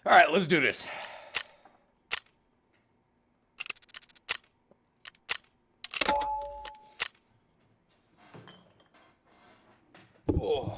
All right, let's do this. Oh.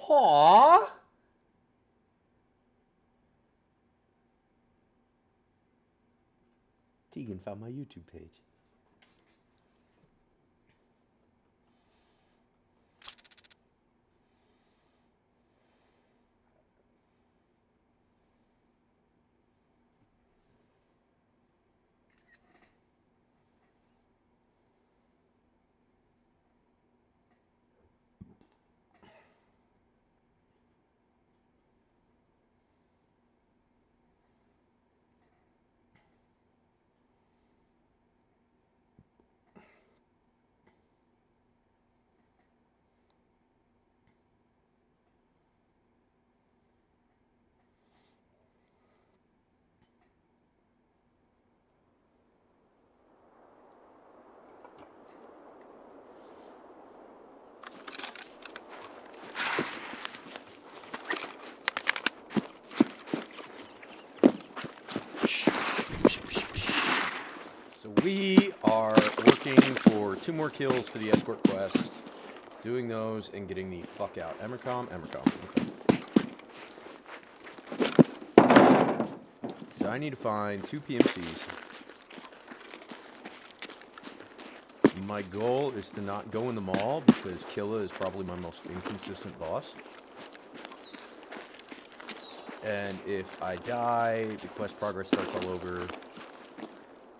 Aww. Tegan found my YouTube page. So we are working for 2 more kills for the escort quest, doing those and getting the fuck out. Emercom. Okay. So I need to find 2 PMCs. My goal is to not go in the mall because Killa is probably my most inconsistent boss. And if I die, the quest progress starts all over.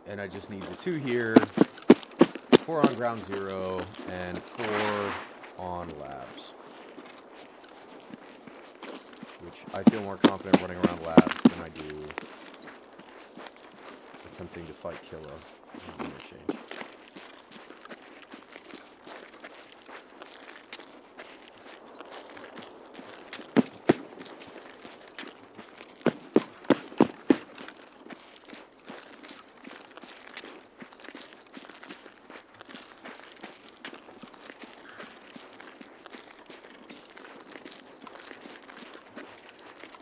And I just need the 2 here, 4 on ground 0, and 4 on labs. Which I feel more confident running around labs than I do attempting to fight Killa. Interchange.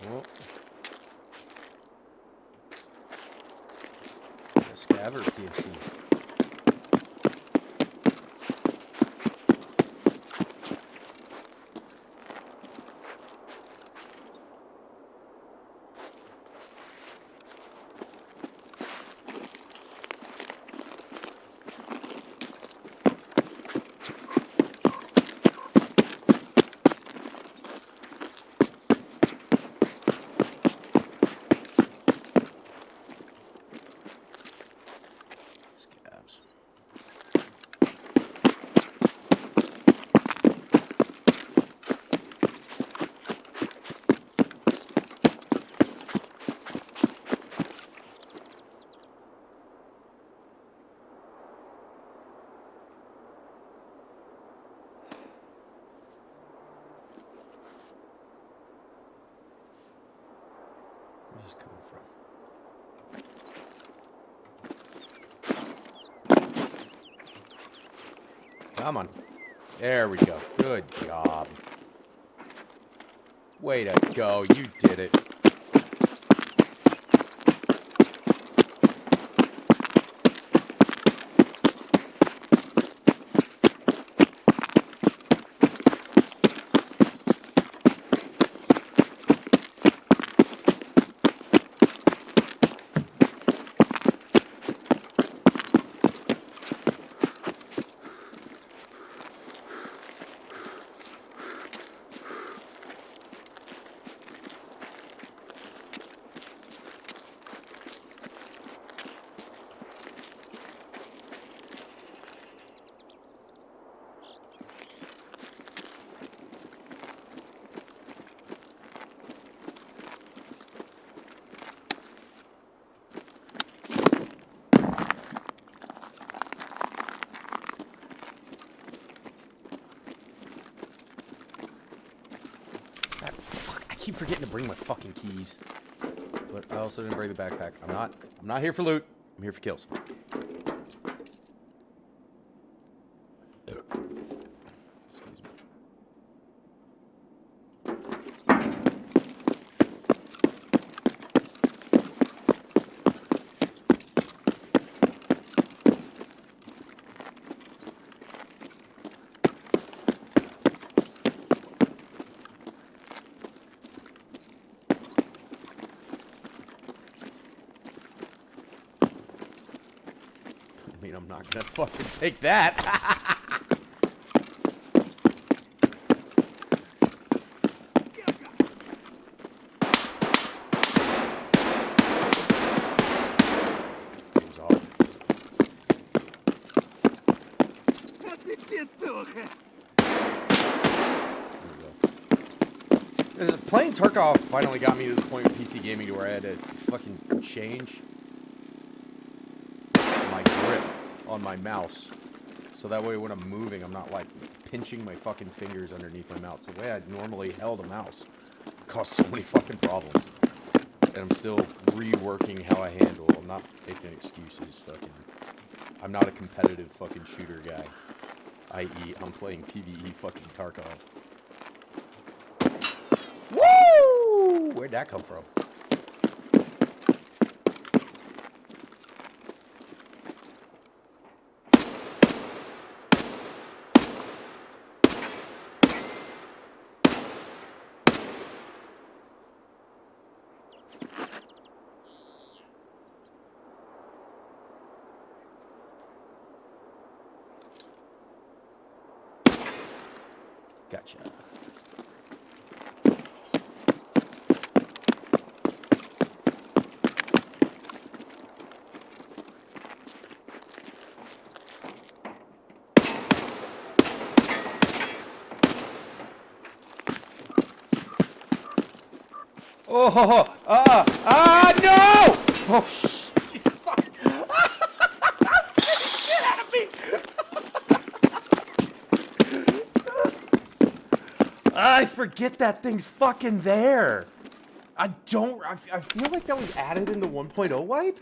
Oh. A scav or PMC? Where's this coming from? Come on. There we go. Good job. Way to go. You did it. keep forgetting to bring my fucking keys. But I also didn't bring the backpack. I'm not here for loot. I'm here for kills. Excuse me. I mean, I'm not gonna fucking take that. Game's off. Playing Tarkov finally got me to the point with PC gaming to where I had to fucking change my grip on my mouse. So that way when I'm moving, I'm not like pinching my fucking fingers underneath my mouse. The way I normally held a mouse caused so many fucking problems. And I'm still reworking how I handle. I'm not making excuses. Fucking, I'm not a competitive fucking shooter guy. I.e., I'm playing PvE fucking Tarkov. Woo! Where'd that come from? Gotcha. Oh, no! Oh, shit, fuck. That's the shit out of me. I forget that thing's fucking there. I feel like that was added in the 1.0 wipe.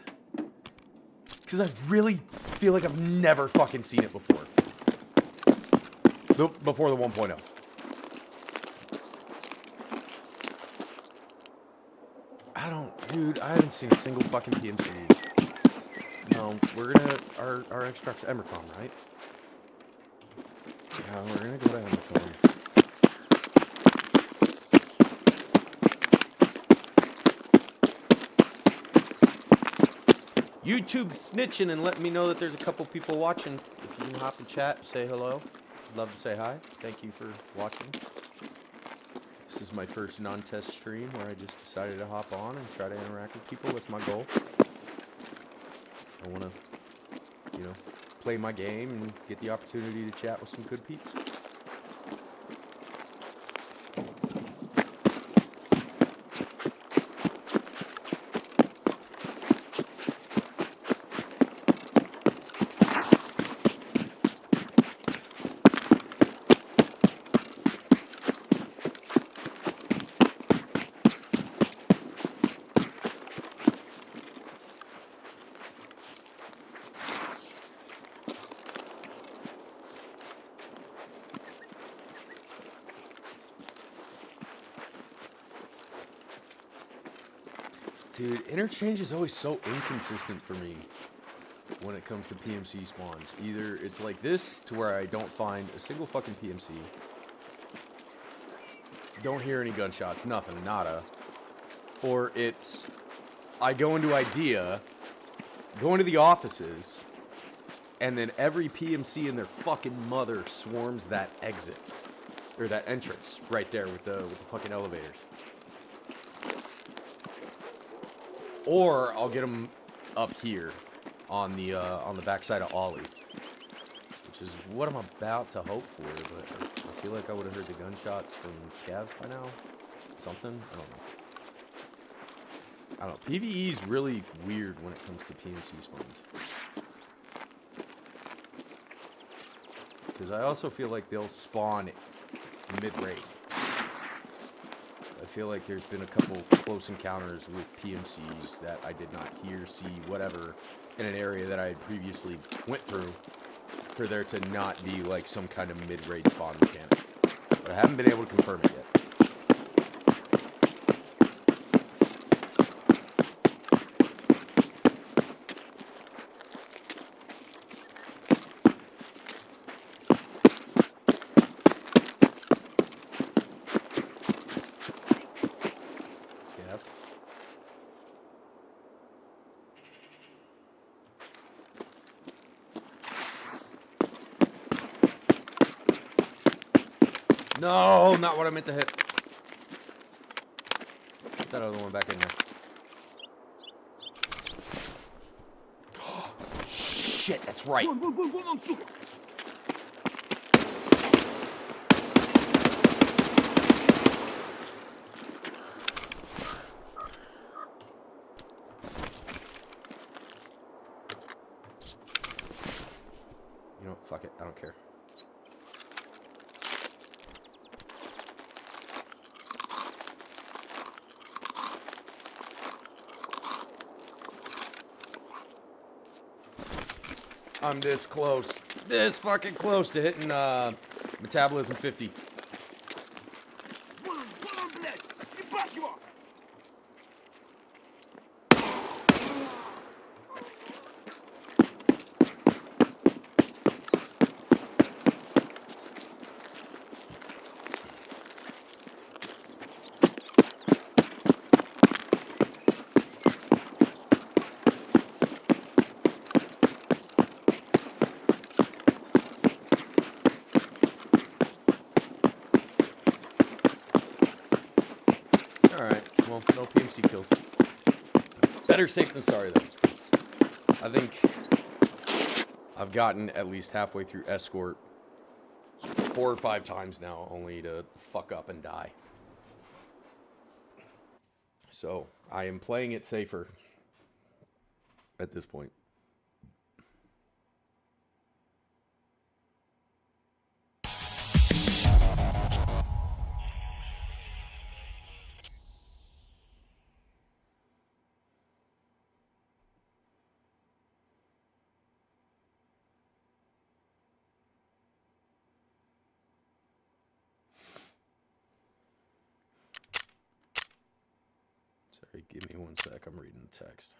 Because I really feel like I've never fucking seen it before. Before the 1.0. Dude, I haven't seen a single fucking PMC. No, we're gonna, our extract's Emercom, right? Yeah, we're gonna go to Emercom. YouTube snitching and letting me know that there's a couple people watching. If you can hop in chat, say hello. I'd love to say hi. Thank you for watching. This is my first non-test stream where I just decided to hop on and try to interact with people. That's my goal. I want to, you know, play my game and get the opportunity to chat with some good peeps. Dude, interchange is always so inconsistent for me when it comes to PMC spawns. Either it's like this, to where I don't find a single fucking PMC, don't hear any gunshots, nothing, nada. Or it's, I go into Idea, go into the offices, and then every PMC in their fucking mother swarms that exit. Or that entrance right there with the fucking elevators. Or I'll get them up here on the backside of Ollie, which is what I'm about to hope for. But I feel like I would have heard the gunshots from scavs by now. Something, I don't know. PvE is really weird when it comes to PMC spawns, because I also feel like they'll spawn mid-raid. I feel like there's been a couple close encounters with PMCs that I did not hear, see, whatever, in an area that I had previously went through, for there to not be like some kind of mid-raid spawn mechanic. But I haven't been able to confirm it yet. No, not what I meant to hit. Put that other one back in there. Shit, that's right. You know what? Fuck it. I don't care. I'm this close. This fucking close to hitting metabolism 50. Well, no PMC kills. Better safe than sorry, though. I think I've gotten at least halfway through Escort 4 or 5 times now, only to fuck up and die. So, I am playing it safer at this point. Sorry, give me 1 sec. I'm reading the text.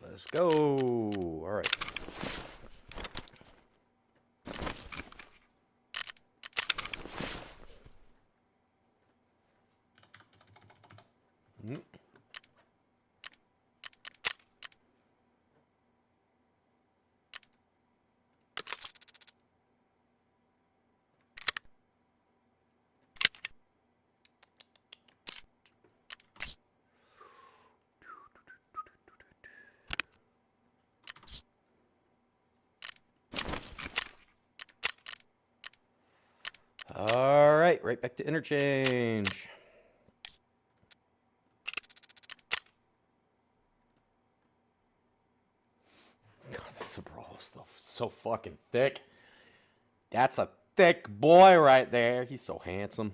Let's go. All right. All right, right back to interchange. God, that Sabral stuff is so fucking thick. That's a thick boy right there. He's so handsome.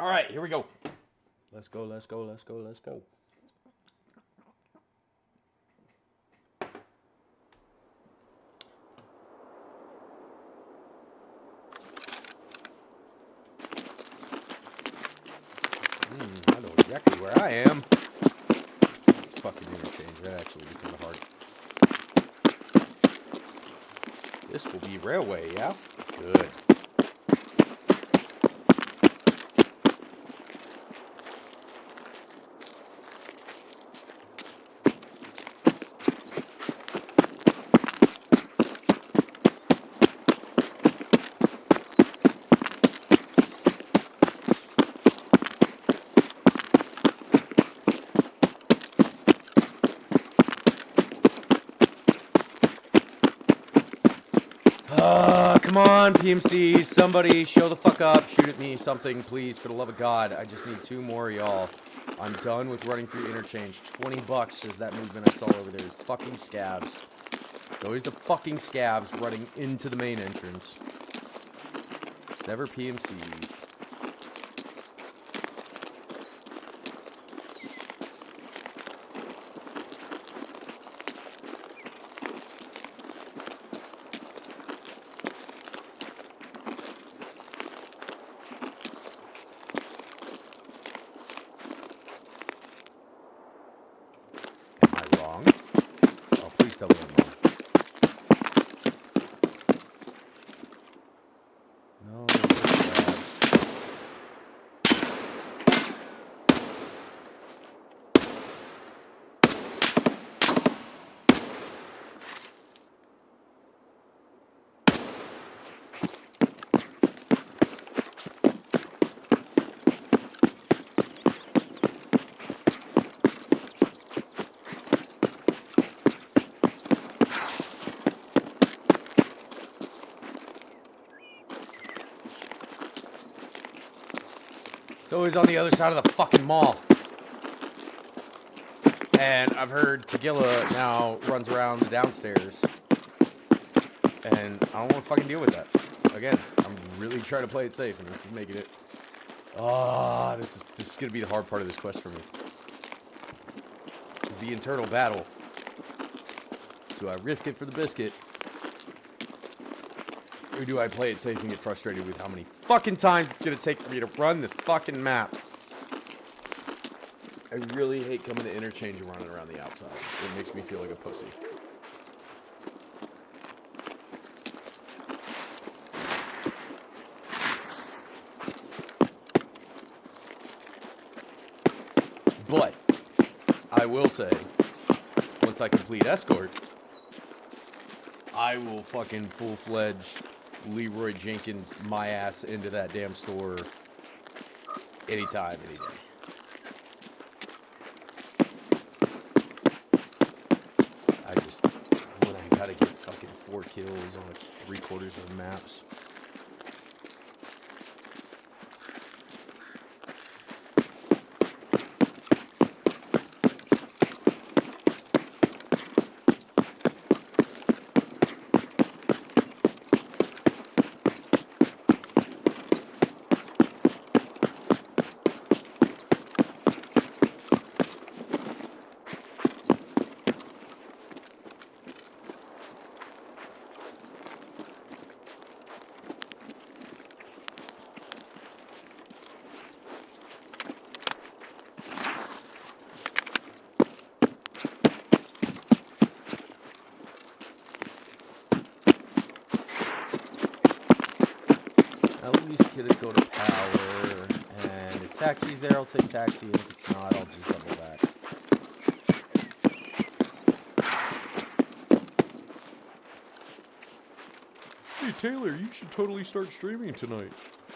All right, here we go. Let's go, let's go, let's go, let's go. I know exactly where I am. It's fucking interchange. That actually is kind of hard. This will be railway, yeah? Good. Come on, PMC. Somebody show the fuck up. Shoot at me. Something, please. For the love of God. I just need 2 more, y'all. I'm done with running through interchange. $20 is that movement I saw over there. It's fucking scabs. It's always the fucking scabs running into the main entrance. It's never PMCs. Tell me I'm wrong. No, it's always on the other side of the fucking mall. And I've heard Tagilla now runs around the downstairs. And I don't want to fucking deal with that. Again, I'm really trying to play it safe, and this is making it... this is going to be the hard part of this quest for me. Is the internal battle. Do I risk it for the biscuit? Or do I play it safe and get frustrated with how many fucking times it's going to take for me to run this fucking map? I really hate coming to interchange and running around the outside. It makes me feel like a pussy. But I will say, once I complete escort, I will fucking full-fledged Leroy Jenkins my ass into that damn store anytime, any day. When I gotta get fucking 4 kills on like 3/4 of the maps. At least get it go to power, and if taxi's there, I'll take taxi, and if it's not, I'll just double back. Hey Taylor, you should totally start streaming tonight.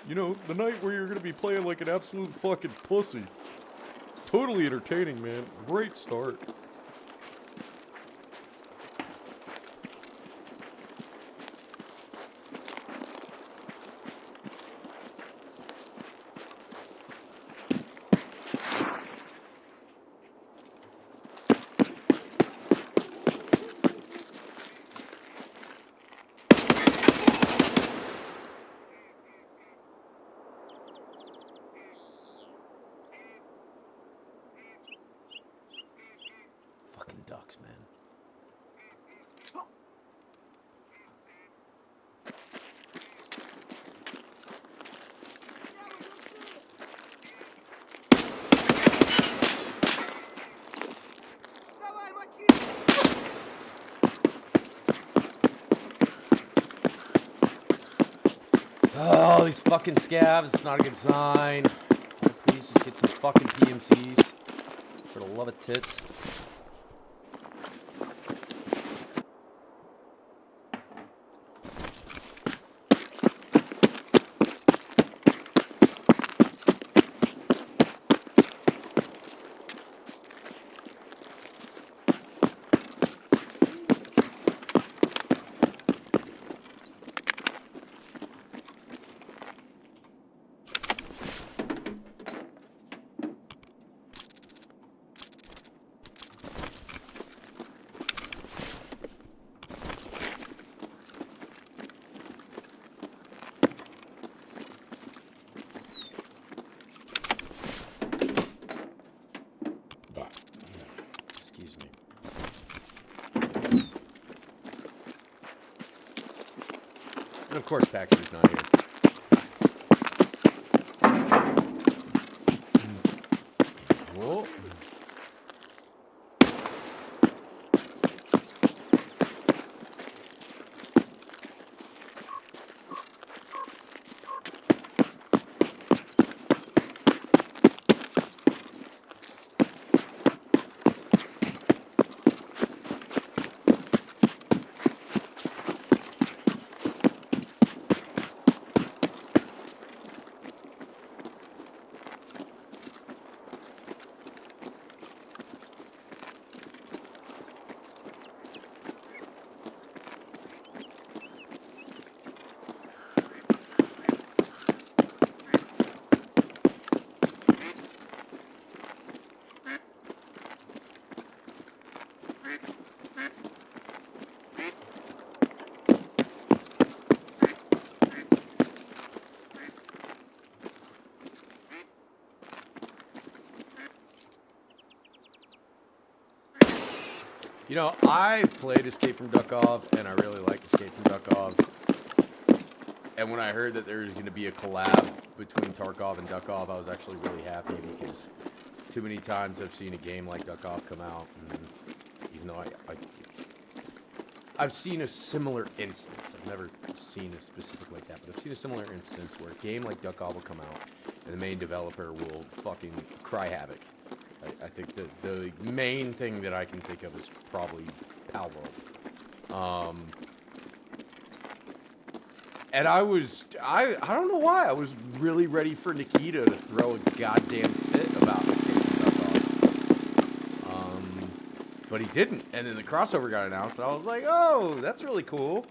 You know, the night where you're gonna be playing like an absolute fucking pussy. Totally entertaining, man. Great start. Oh, these fucking scabs. It's not a good sign. Please just get some fucking PMCs. For the love of tits. Excuse me. And of course, Taxi's not here. Whoa. You know, I've played Escape from Duckov, and I really like Escape from Duckov. And when I heard that there was going to be a collab between Tarkov and Duckov, I was actually really happy because too many times I've seen a game like Duckov come out, and even though I've seen a similar instance. I've never seen a specific like that, but I've seen a similar instance where a game like Duckov will come out, and the main developer will fucking cry havoc. I think the main thing that I can think of is probably Palworld. And I don't know why, I was really ready for Nikita to throw a goddamn fit about Escape from Duckov. But he didn't. And then the crossover got announced, and I was like, oh, that's really cool.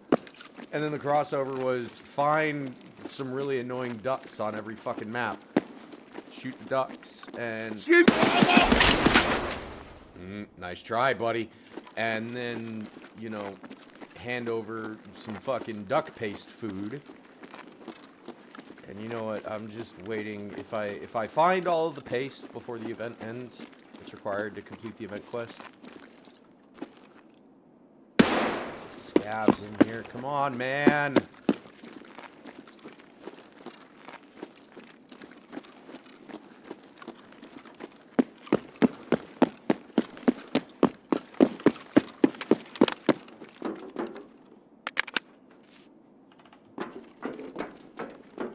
And then the crossover was find some really annoying ducks on every fucking map. Shoot the ducks and shoot. Nice try, buddy. And then, you know, hand over some fucking duck paste food. And you know what? I'm just waiting. If I find all of the paste before the event ends, it's required to complete the event quest. Scabs in here. Come on, man.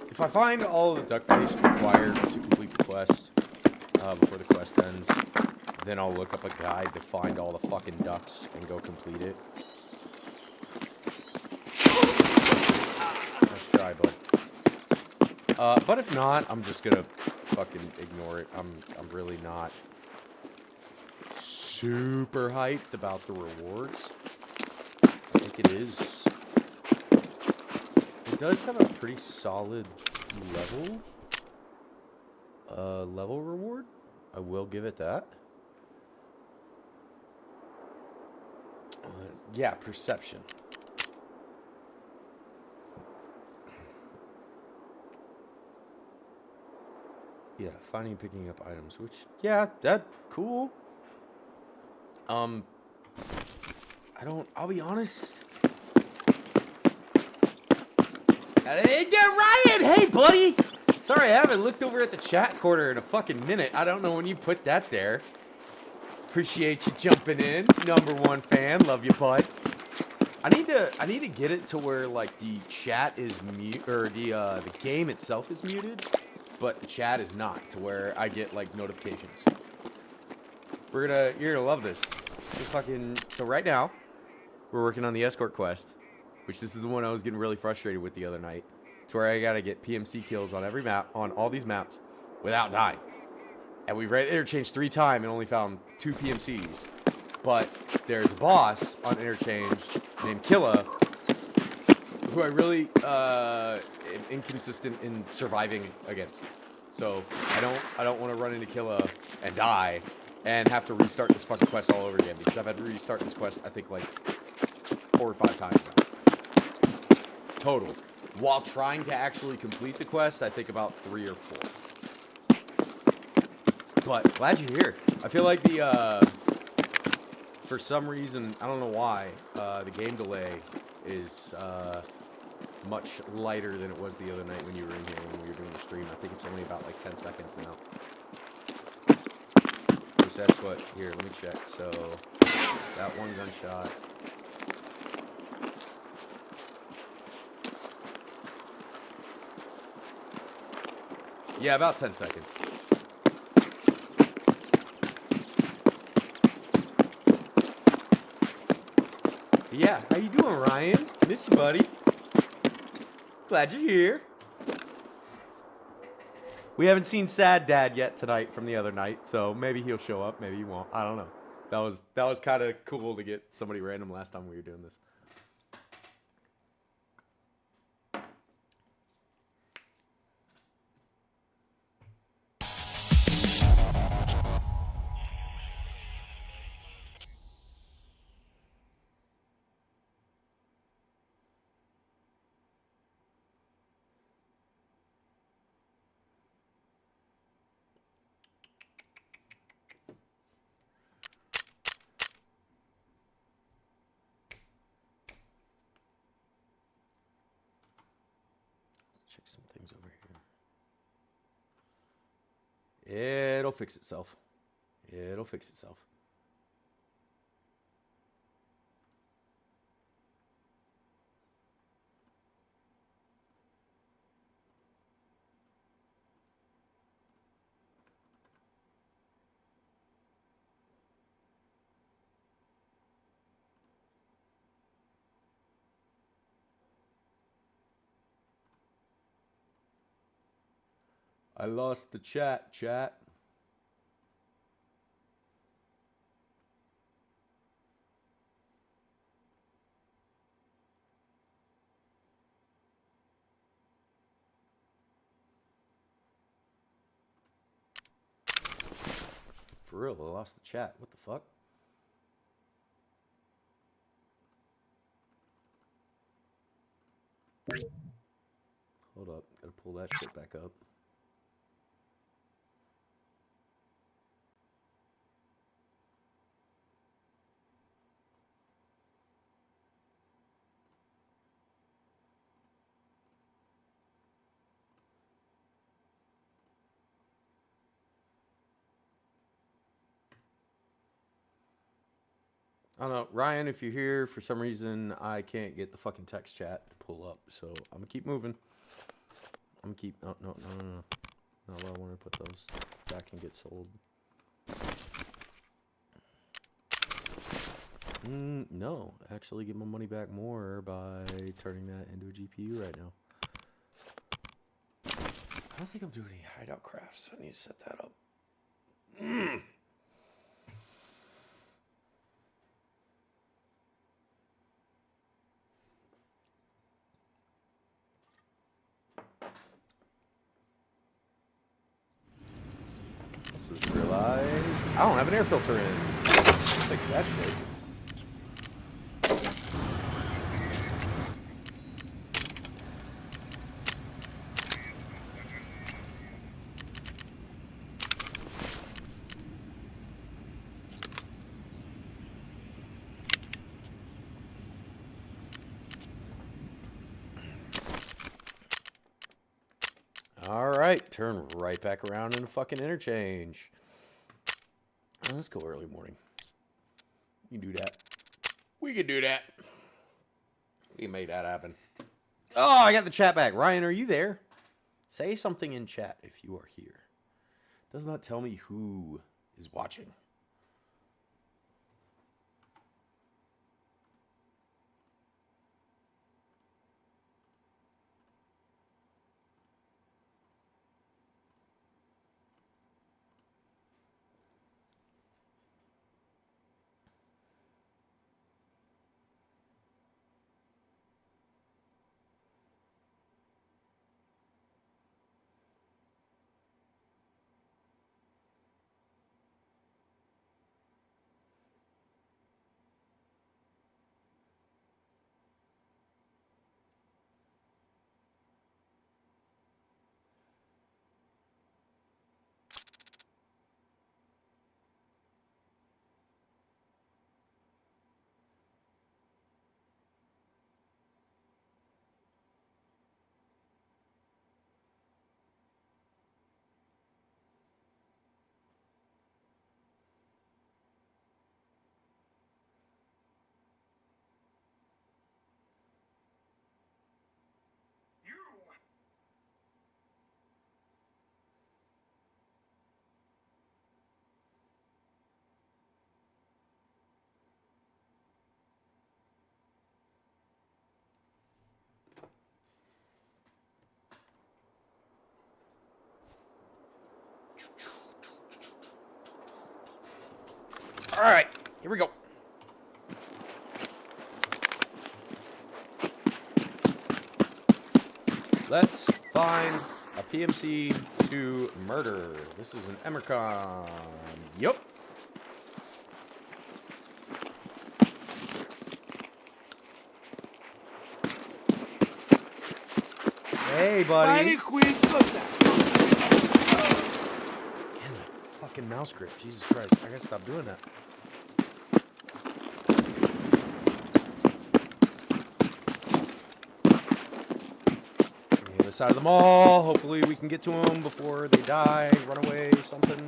If I find all of the duck paste required to complete the quest before the quest ends, then I'll look up a guide to find all the fucking ducks and go complete it. Nice try, bud. But if not, I'm just gonna fucking ignore it. I'm really not super hyped about the rewards. I think it is. It does have a pretty solid level reward. I will give it that. Yeah, perception. Yeah, finding and picking up items, which, yeah, that cool. I'll be honest. Hey, Ryan! Hey, buddy! Sorry, I haven't looked over at the chat corner in a fucking minute. I don't know when you put that there. Appreciate you jumping in. #1 fan. Love you, bud. I need to get it to where like the chat is mute, or the game itself is muted, but the chat is not, to where I get like notifications. You're gonna love this. So right now, we're working on the escort quest, which this is the one I was getting really frustrated with the other night, to where I gotta get PMC kills on every map, on all these maps, without dying. And we've read interchange 3 times and only found 2 PMCs. But there's a boss on interchange named Killa, who I really am inconsistent in surviving against. So I don't want to run into Killa and die and have to restart this fucking quest all over again, because I've had to restart this quest I think like 4 or 5 times now total. While trying to actually complete the quest, I think about 3 or 4. But glad you're here. I feel like for some reason, I don't know why, the game delay is much lighter than it was the other night when you were in here when we were doing the stream. I think it's only about like 10 seconds now. Which that's what, here, let me check. So, that 1 gunshot. Yeah, about 10 seconds. Yeah, how you doing, Ryan? Miss you, buddy. Glad you're here. We haven't seen Sad Dad yet tonight from the other night, so maybe he'll show up, maybe he won't. I don't know. That was kind of cool to get somebody random last time we were doing this. Check some things over here. It'll fix itself. It'll fix itself. I lost the chat. For real, I lost the chat. What the fuck? Hold up. Gotta pull that shit back up. I don't know. Ryan, if you're here, for some reason, I can't get the fucking text chat to pull up. So, I'm gonna keep moving. I'm gonna keep... No. Not where I want to put those. That can get sold. No. Actually get my money back more by turning that into a GPU right now. I don't think I'm doing any hideout crafts. I need to set that up. Just realized I don't have an air filter in. Fix that shit. Alright, turn right back around in the fucking interchange. Let's go early morning. You can do that. We can do that. We made that happen. Oh, I got the chat back. Ryan, are you there? Say something in chat if you are here. Does not tell me who is watching. All right, here we go. Let's find a PMC to murder. This is an Emercon. Yup. Hey, buddy. Man, that fucking mouse grip. Jesus Christ. I gotta stop doing that. The other side of the mall. Hopefully we can get to them before they die, run away, something.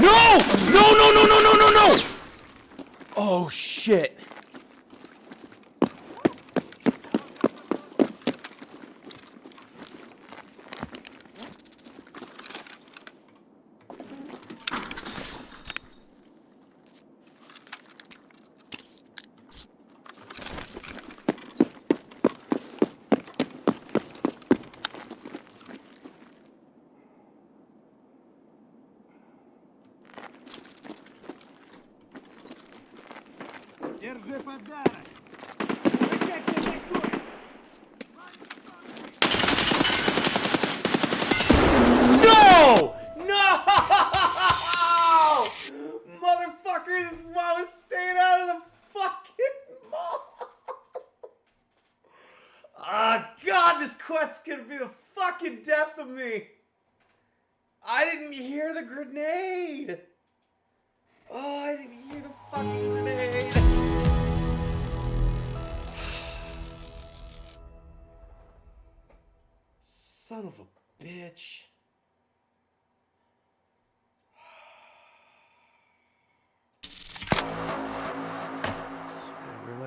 No! No, no, no, no, no, no, no! Oh, shit. No! No! Motherfucker, this is why I was staying out of the fucking mall. Ah, God, this quest's gonna be the fucking death of me. I didn't hear the grenade. Oh, I didn't hear the fucking grenade. Son of a bitch.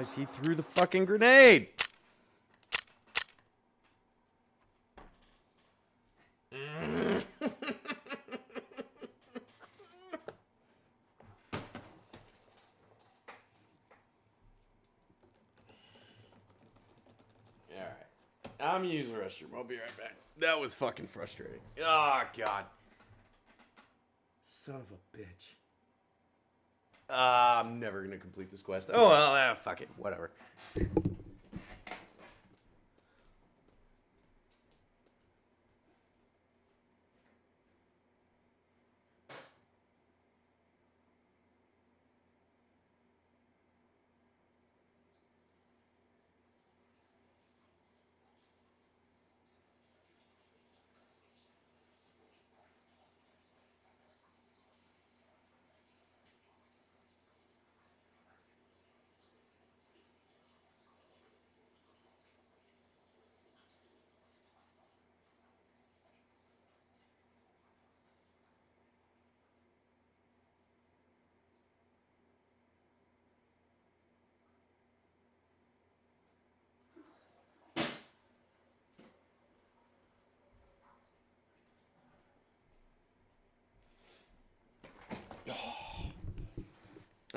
Christ, he threw the fucking grenade! I'm gonna use the restroom. I'll be right back. That was fucking frustrating. Oh, God. Son of a bitch. I'm never gonna complete this quest. Oh, well, fuck it. Whatever.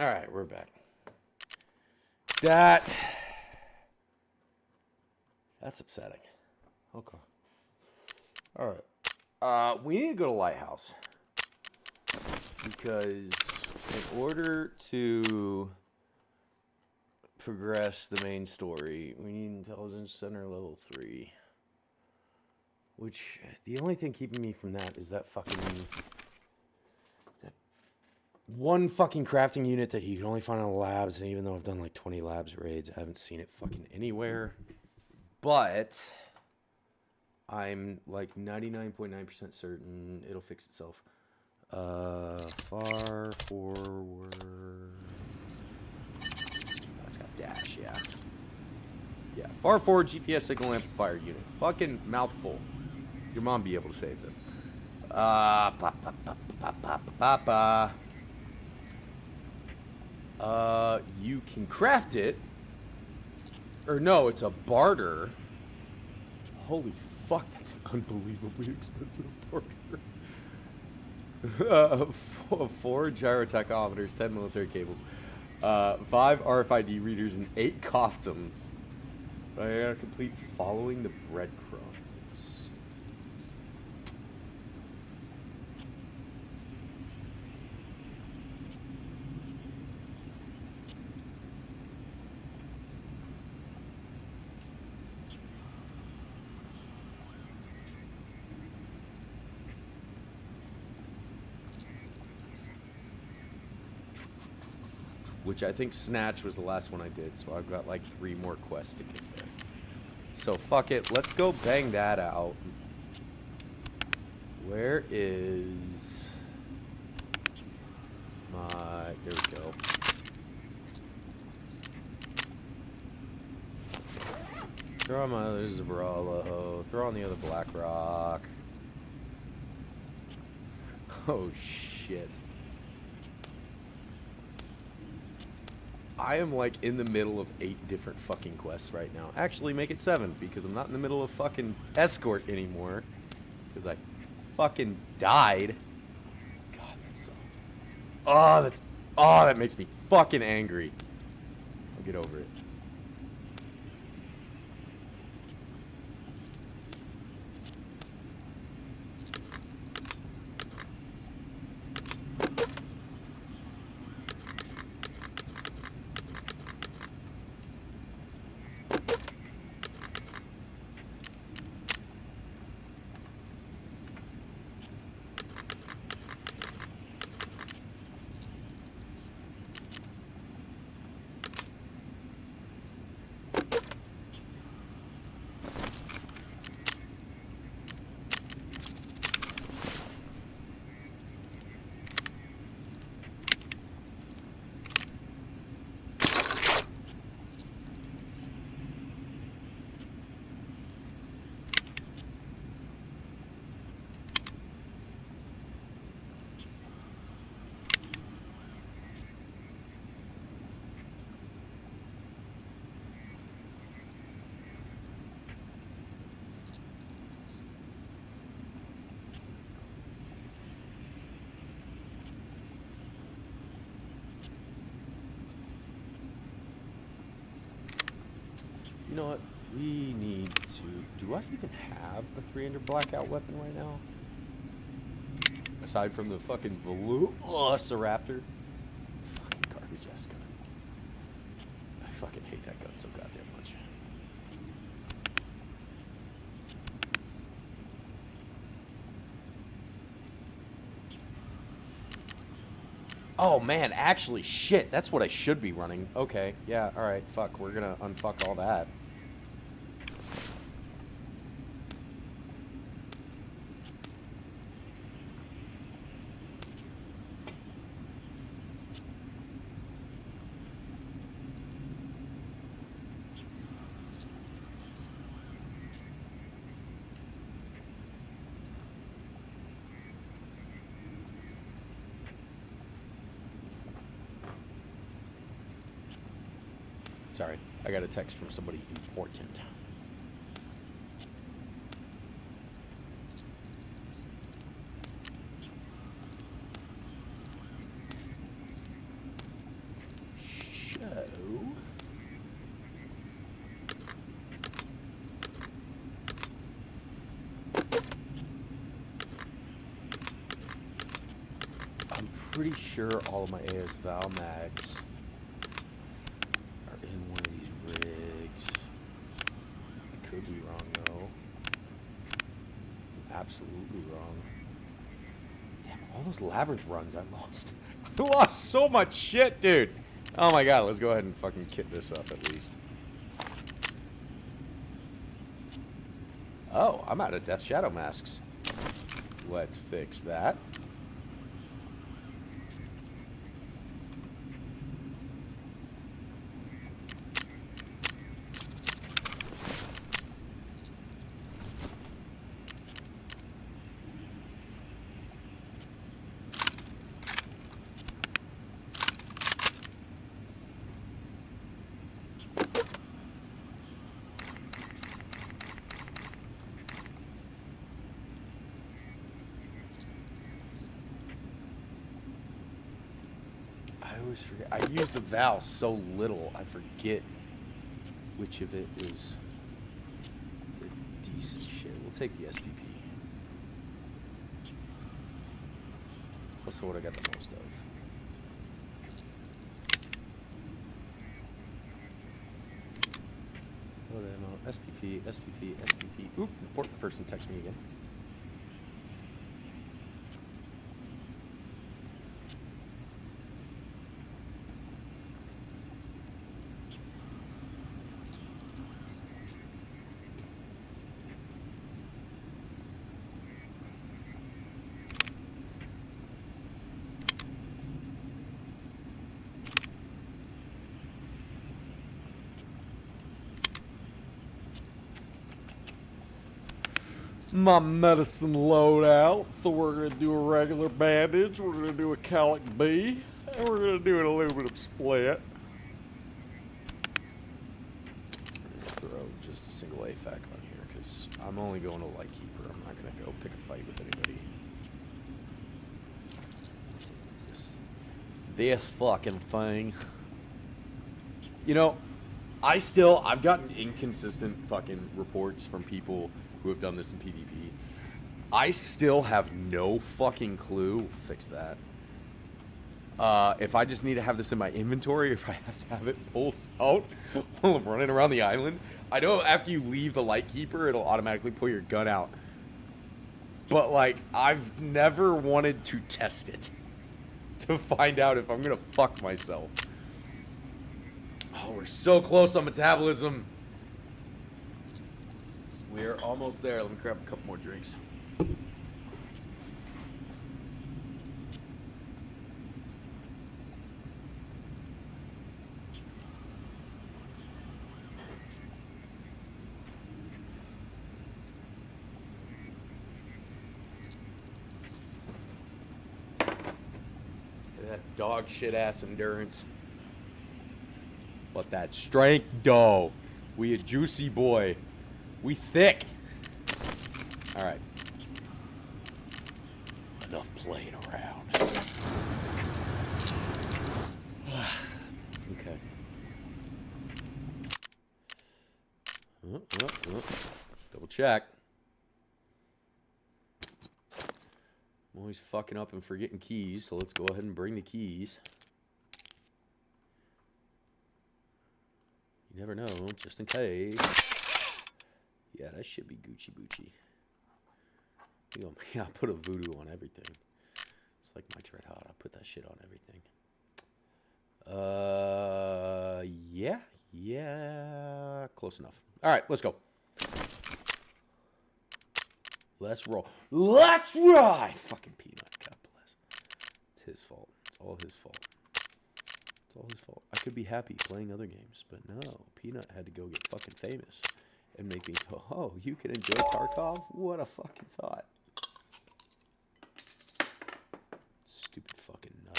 All right, we're back. That's upsetting. Okay. All right. We need to go to Lighthouse. Because in order to progress the main story, we need Intelligence Center level 3. Which, the only thing keeping me from that is that fucking... that one fucking crafting unit that you can only find in the labs, and even though I've done like 20 labs raids, I haven't seen it fucking anywhere. But I'm like 99.9% certain it'll fix itself. Far forward. That's got dash, yeah. Yeah, far forward GPS signal amplifier unit. Fucking mouthful. Your mom be able to save them. You can craft it. Or no, it's a barter. Holy fuck, that's an unbelievably expensive barter. 4 gyro tachometers, 10 military cables, 5 RFID readers, and 8 coftums. I gotta complete following the breadcrumbs. Which I think Snatch was the last one I did, so I've got like 3 more quests to get there. So fuck it, let's go bang that out. Where is my... there we go. Throw on my other Zabralo, throw on the other Black Rock. Oh shit. I am like in the middle of 8 different fucking quests right now. Actually, make it 7 because I'm not in the middle of fucking escort anymore. Because I fucking died. God, that sucks. Oh, that makes me fucking angry. I'll get over it. You know what? We need to... Do I even have a 300 blackout weapon right now? Aside from the fucking Velociraptor. Fucking garbage ass gun. I fucking hate that gun so goddamn much. Oh man, actually, shit, that's what I should be running. Okay, yeah, alright, fuck, we're gonna unfuck all that. Sorry, I got a text from somebody important. I'm pretty sure all of my AS Val mags are in one of these rigs. I could be wrong though. Absolutely wrong. Damn, all those labyrinth runs I lost. I lost so much shit, dude. Oh my god, let's go ahead and fucking kit this up at least. Oh, I'm out of Death Shadow masks. Let's fix that. I always forget. I use the Val so little, I forget which of it is the decent shit. We'll take the SPP. That's what I got the most of. Load ammo, SPP, SPP, SPP. Oop, important person text me again. My medicine loadout. So we're going to do a regular bandage, we're going to do a calic B, and we're going to do an aluminum split. Throw just a single AFAC on here because I'm only going to Lightkeeper. I'm not going to go pick a fight with anybody. This fucking thing. You know, I've gotten inconsistent fucking reports from people who have done this in PvP. I still have no fucking clue. We'll fix that. If I just need to have this in my inventory, if I have to have it pulled out while I'm running around the island. I know after you leave the Lightkeeper, it'll automatically pull your gun out. But, like, I've never wanted to test it to find out if I'm gonna fuck myself. Oh, we're so close on metabolism. We're almost there. Let me grab a couple more drinks. That dog shit ass endurance. But that strength, though. We a juicy boy. We thick. All right. Enough playing around. Okay. Double check. I'm always fucking up and forgetting keys, so let's go ahead and bring the keys. You never know, just in case. Yeah, that should be Gucci Bucci. Yeah, I put a voodoo on everything. It's like Mike's Red Hot. I put that shit on everything. Yeah, close enough. All right, let's go. Let's roll. Let's ride! Fucking Peanut, God bless. It's his fault. It's all his fault. It's all his fault. I could be happy playing other games, but no. Peanut had to go get fucking famous and make me go, oh, you can enjoy Tarkov? What a fucking thought. Stupid fucking nut.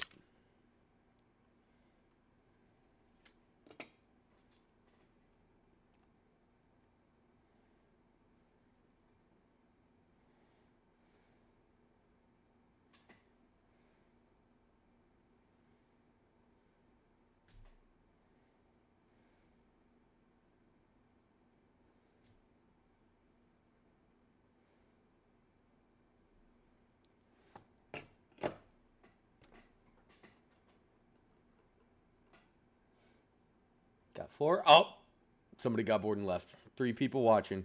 Got 4. Oh! Somebody got bored and left. 3 people watching.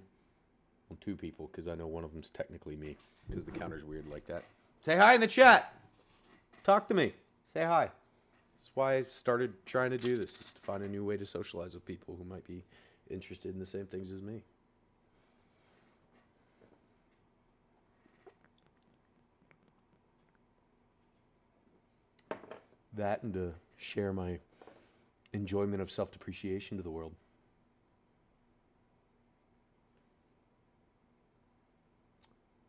Well, 2 people, because I know one of them's technically me. Because the counter's weird like that. Say hi in the chat! Talk to me. Say hi. That's why I started trying to do this. Is to find a new way to socialize with people who might be interested in the same things as me. That and to share my enjoyment of self-depreciation to the world.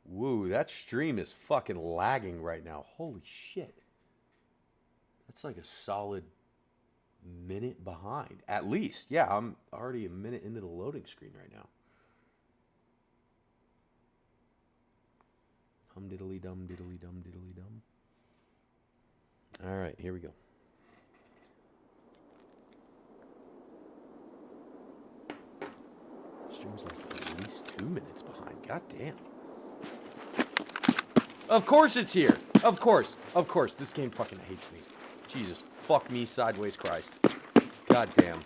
Woo, that stream is fucking lagging right now. Holy shit. That's like a solid minute behind. At least. Yeah, I'm already a minute into the loading screen right now. Hum diddly dum diddly dum diddly dum. All right, here we go. Stream's like at least 2 minutes behind. God damn. Of course it's here. Of course. Of course. This game fucking hates me. Jesus. Fuck me sideways, Christ. God damn.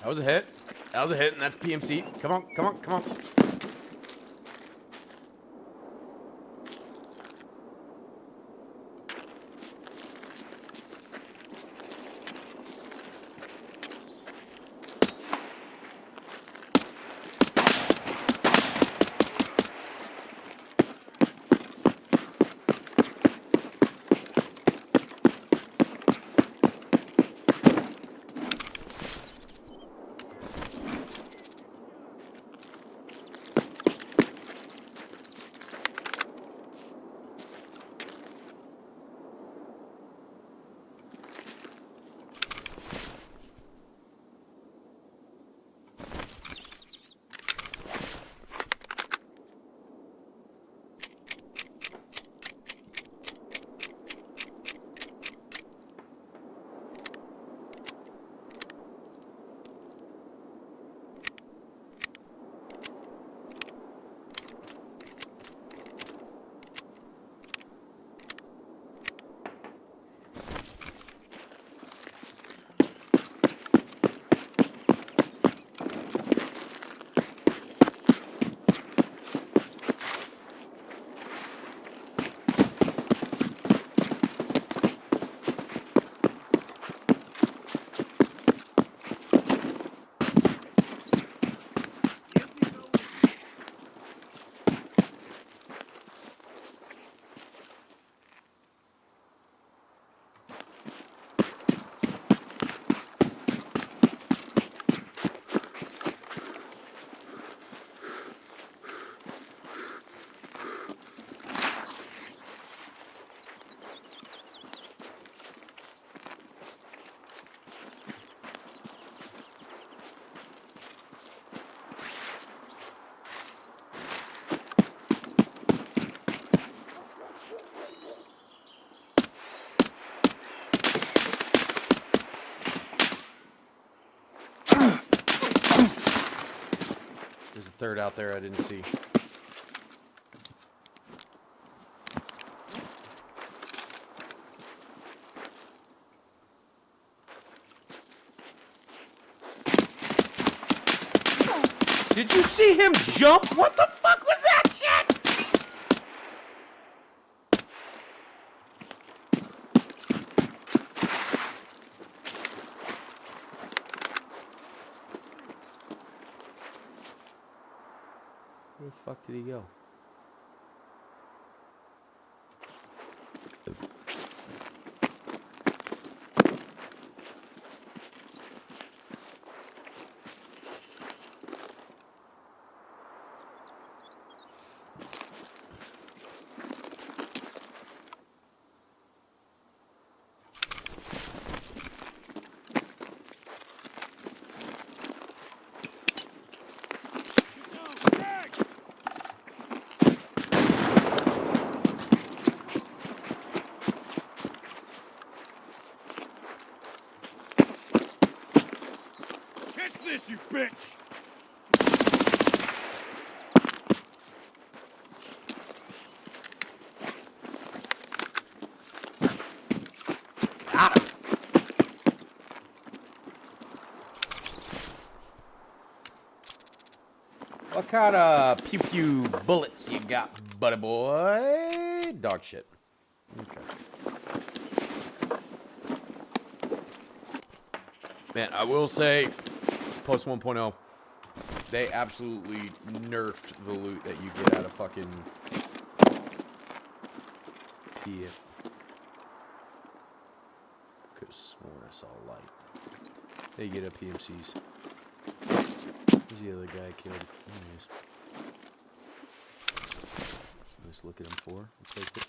That was a hit. That was a hit, and that's PMC. Come on, come on, come on. third out there I didn't see. Did you see him jump? What the fuck was that shit? Where the fuck did he go? This, you bitch! Got him. What kind of pew pew bullets you got, buddy boy? Dog shit. Okay. Man, I will say, post 1.0, they absolutely nerfed the loot that you get out of fucking PvE. Could've sworn I saw a light. They get up PMCs. Who's the other guy I killed? Anyways. Let's look at him for. We'll take it.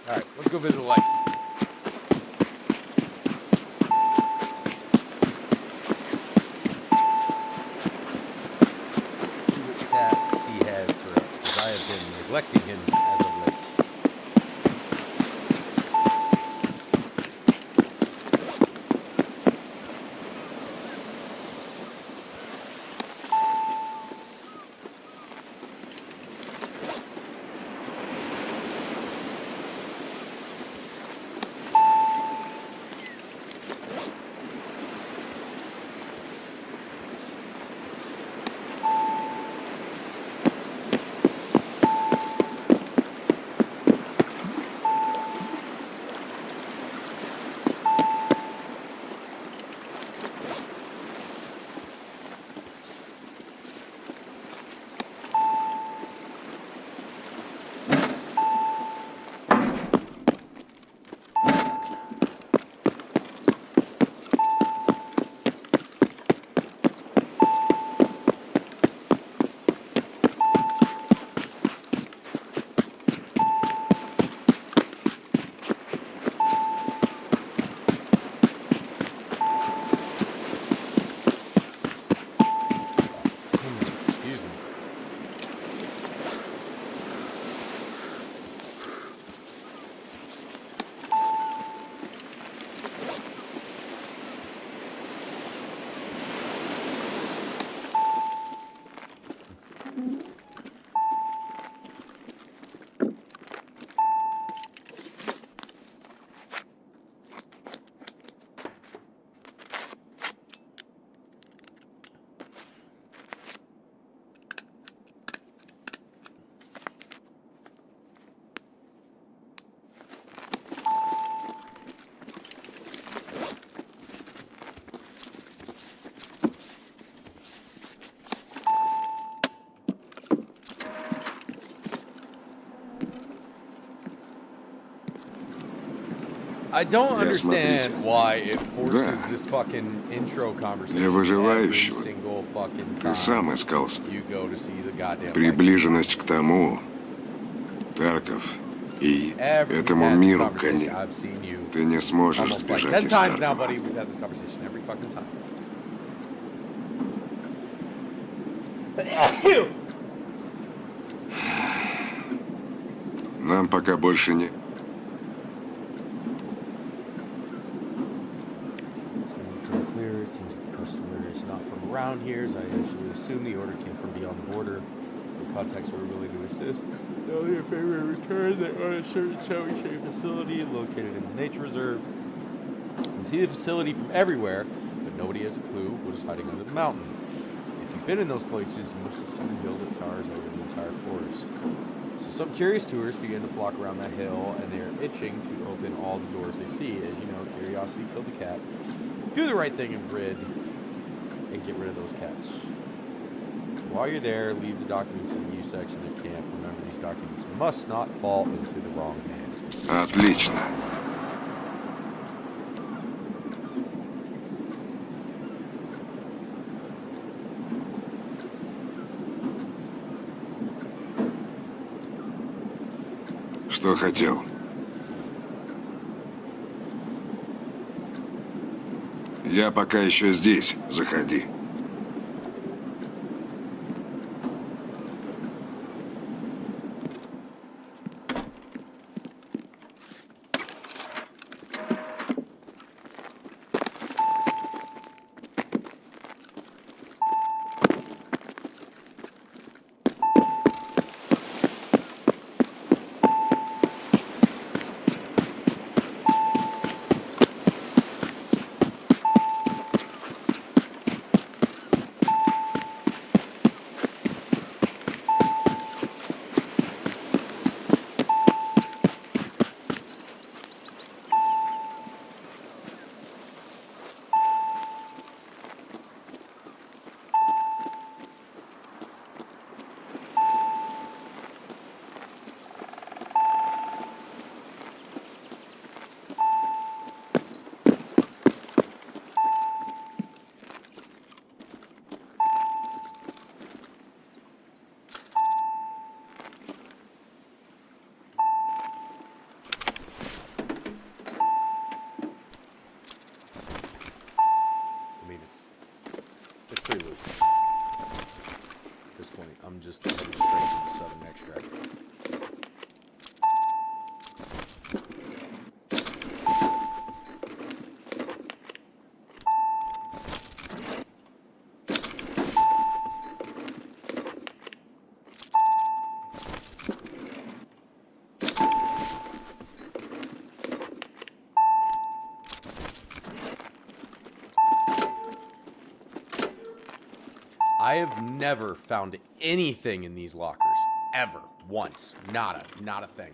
Alright, let's go visit the light. See what tasks he has for us, because I have been neglecting him as of late. I don't Я understand смотритель. why it forces Да. this fucking intro conversation Для every выживающего. single fucking Ты time сам искал you go to see the goddamn приближенность к тому, Тарков, и We've этому had this миру conversation. конец. I've seen you Ты не сможешь almost like сбежать 10 из times now, Таркова. buddy. We've had this conversation every fucking time. Нам пока больше не... It's been clear. It seems that the customer is not from around here, as I initially assumed. The order came from beyond the border. The contacts were willing to assist. Now their favorite return. They are a certain showing facility located in the nature reserve. You can see the facility from everywhere, but nobody has a clue what is hiding under the mountain. If you've been in those places, you must have seen the hill that towers over the entire forest. So some curious tourists begin to flock around that hill, and they are itching to open all the doors they see. As you know, curiosity killed the cat. Do the right thing and get rid of those cats. While you're there, leave the documents in the U section at camp. Remember, these documents must not fall into the wrong hands. Отлично. Что хотел? Я пока еще здесь. Заходи. It's pretty loose. At this point, I'm just heading straight to the southern extract. I have never found anything in these lockers. Ever. Once. Not a thing.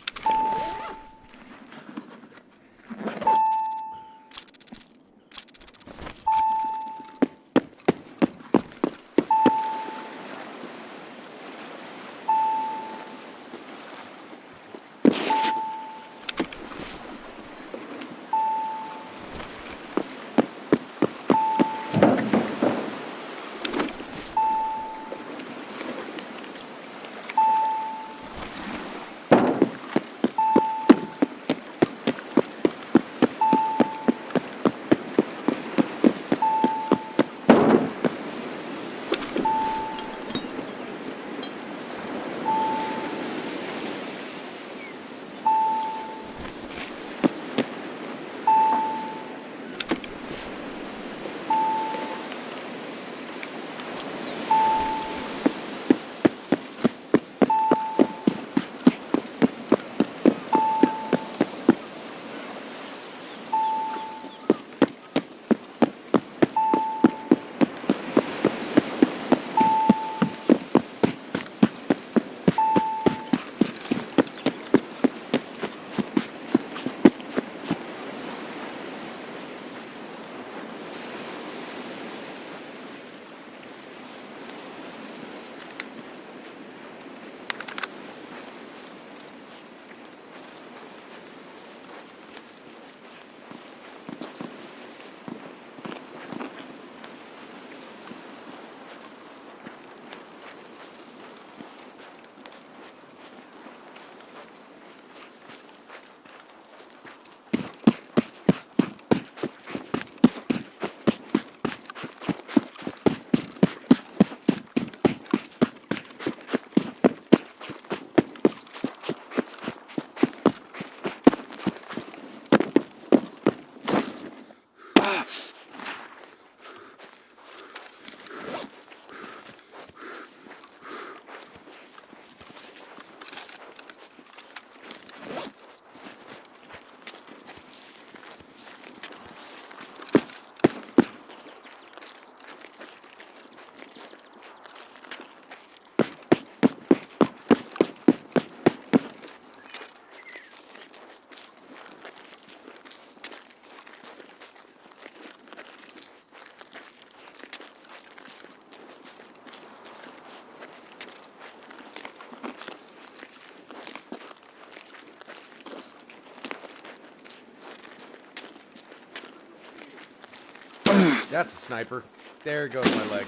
That's a sniper. There goes my leg.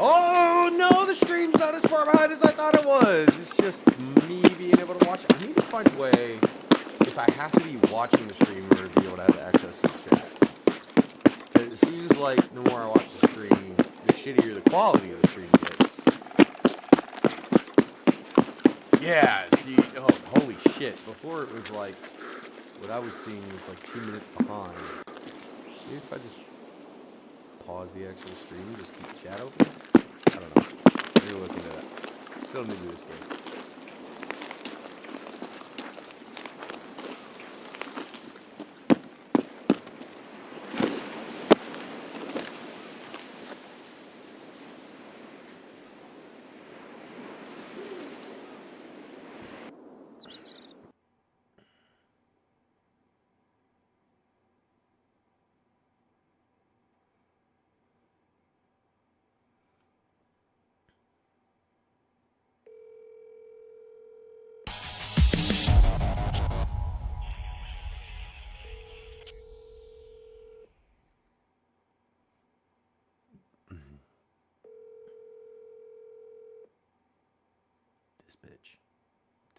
Oh no, the stream's not as far behind as I thought it was. It's just me being able to watch it. I need to find a way, if I have to be watching the stream in order to be able to have access to the chat. It seems like the more I watch the stream, the shittier the quality of the stream gets. Yeah, see, oh, holy shit. Before it was like, what I was seeing was like 2 minutes behind. Maybe if I just pause the actual stream and just keep chat open? I don't know. Maybe look into that. Still new to this game.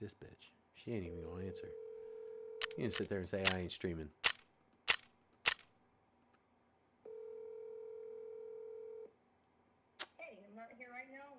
This bitch. She ain't even gonna answer. You can sit there and say I ain't streaming. Hey, I'm not here right now.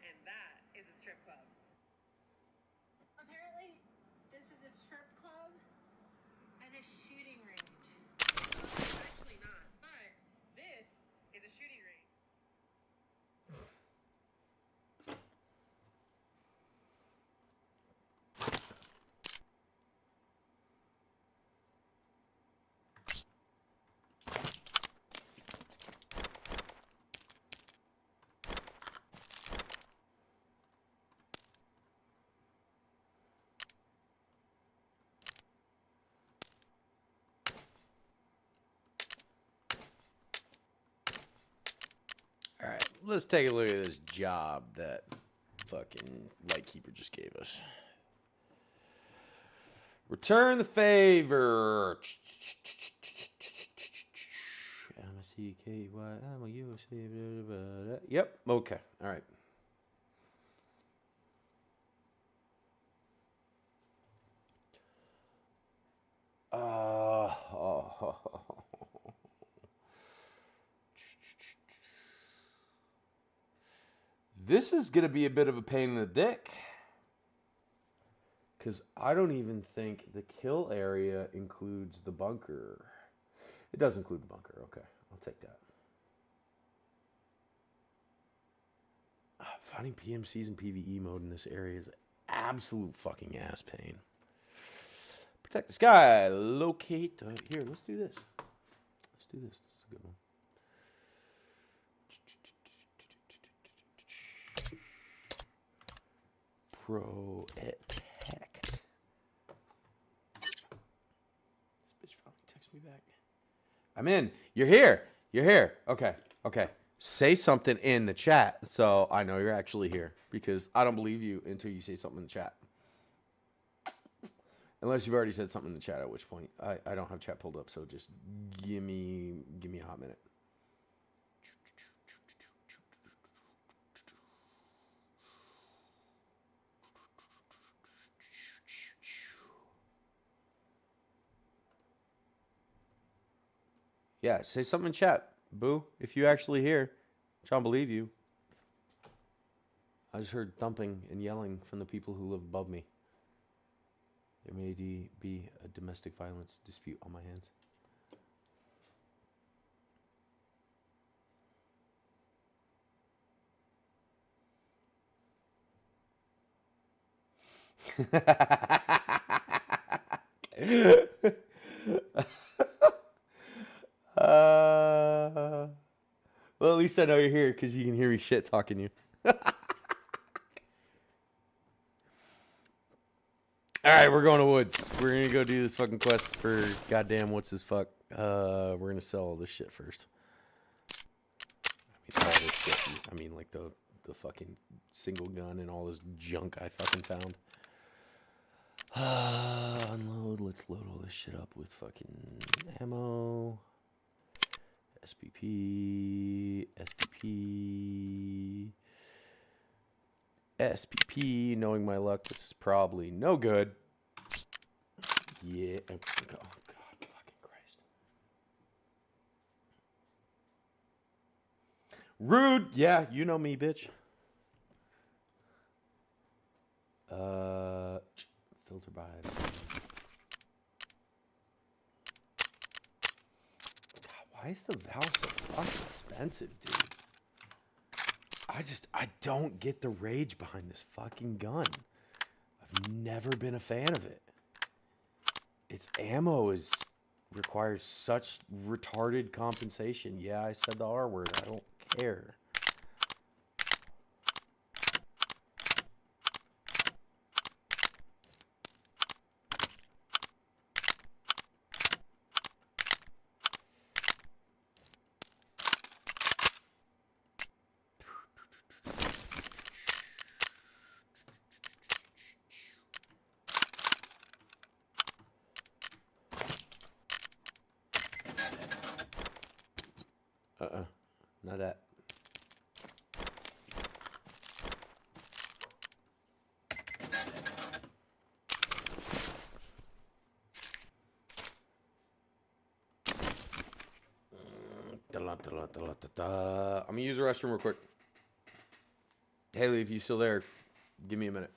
And that is a strip club. Apparently, this is a strip club and a shooting range. Actually not, but this is a shooting range. Alright, let's take a look at this job that fucking Lightkeeper just gave us. Return the favor. Yep, okay, alright. This is going to be a bit of a pain in the dick. Because I don't even think the kill area includes the bunker. It does include the bunker. Okay, I'll take that. Finding PMCs in PvE mode in this area is absolute fucking ass pain. Protect the sky. Locate. Here, let's do this. Let's do this. This is a good one. Protect. This bitch finally texts me back. I'm in. You're here. You're here. Okay. Okay. Say something in the chat so I know you're actually here, because I don't believe you until you say something in the chat. Unless you've already said something in the chat, at which point I don't have chat pulled up, so just give me a hot minute. Yeah, say something in chat, boo. If you actually here, which I don't believe you. I just heard thumping and yelling from the people who live above me. There may be a domestic violence dispute on my hands. Well, at least I know you're here because you can hear me shit talking you. Alright, we're going to woods. We're going to go do this fucking quest for goddamn what's this fuck. We're going to sell all this shit first. I mean, all this shit. I mean, like the fucking single gun and all this junk I fucking found. Unload. Let's load all this shit up with fucking ammo. SPP. SPP. SPP. Knowing my luck, this is probably no good. Yeah. Oh, God. Fucking Christ. Rude. Yeah, you know me, bitch. Filter by. God, why is the Valve so fucking expensive, dude? I don't get the rage behind this fucking gun. I've never been a fan of it. Its ammo requires such retarded compensation. Yeah, I said the R word. I don't care. Not that. I'm gonna use the restroom real quick. Haley, if you're still there, give me a minute.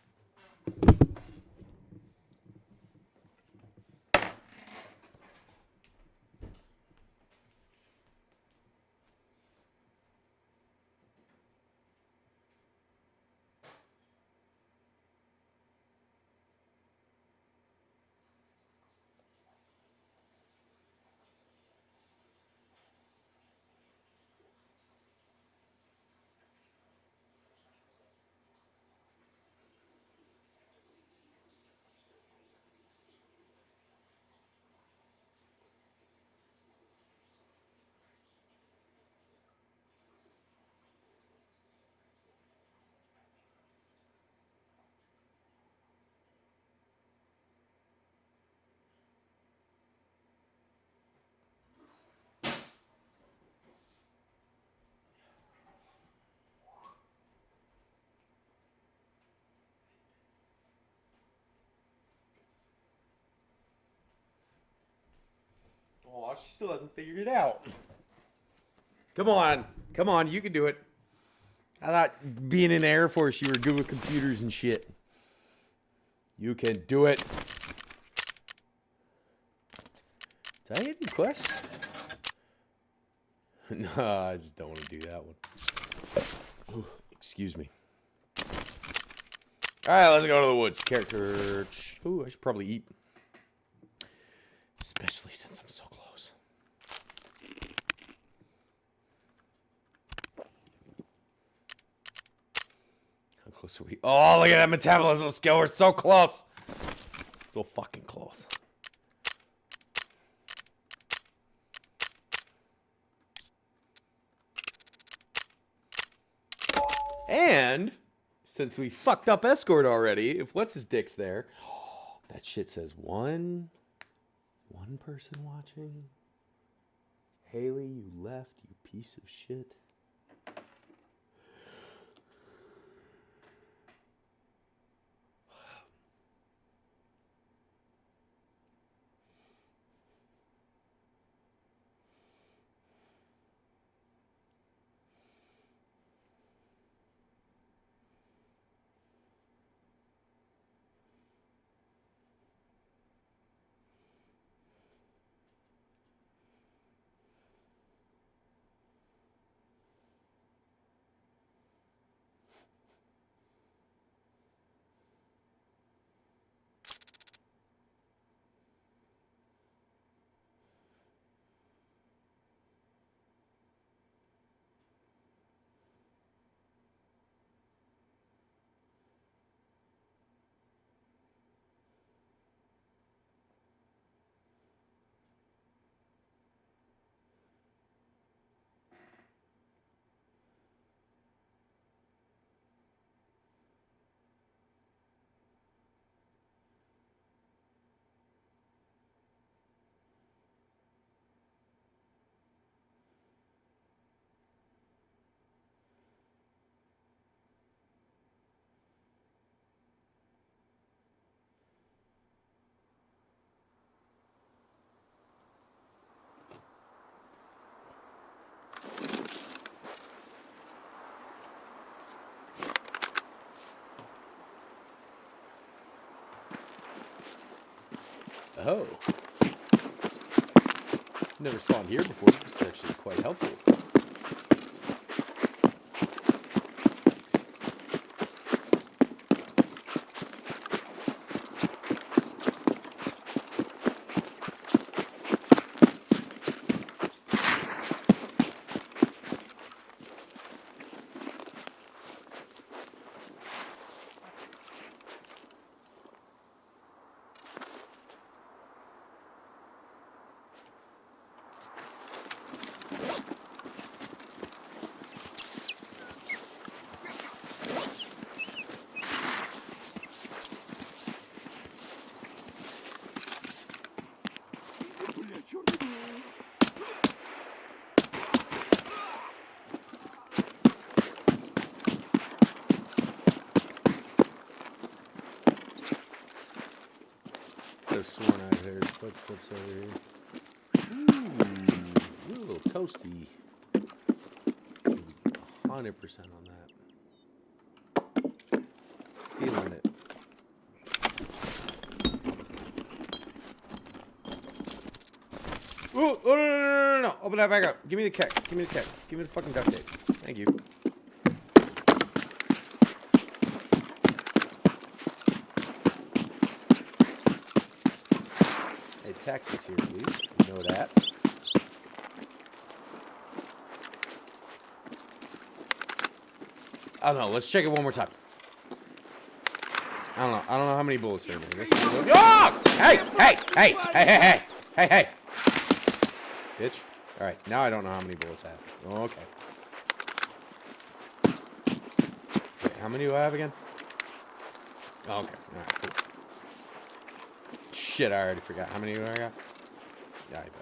Oh, she still hasn't figured it out. Come on, you can do it. I thought being in the Air Force, you were good with computers and shit. You can do it. Did I hit any quests? No, I just don't want to do that one. Ooh, excuse me. Alright, let's go to the woods. Character. Ooh, I should probably eat. Especially since I'm so close. How close close are we? Oh, look at that metabolism skill. We're so close. So fucking close. And since we fucked up escort already, if what's his dick's there, that shit says one person watching. Haley, you left, you piece of shit. Oh. Never spawned here before. This is actually quite helpful. I've sworn I heard footsteps over here. Ooh, a little toasty. 100% on that. Feeling it. Ooh, oh, no. Open that back up. Give me the keg. Give me the keg. Give me the fucking duct tape. Thank you. Hey, taxis here, please. You know that. I don't know. Let's check it one more time. I don't know. I don't know how many bullets there are. Oh! Hey! Bitch. Alright, now I don't know how many bullets I have. Oh, okay. Wait, how many do I have again? Oh, okay. Alright, cool. Shit, I already forgot. How many do I got? Yeah, I bet.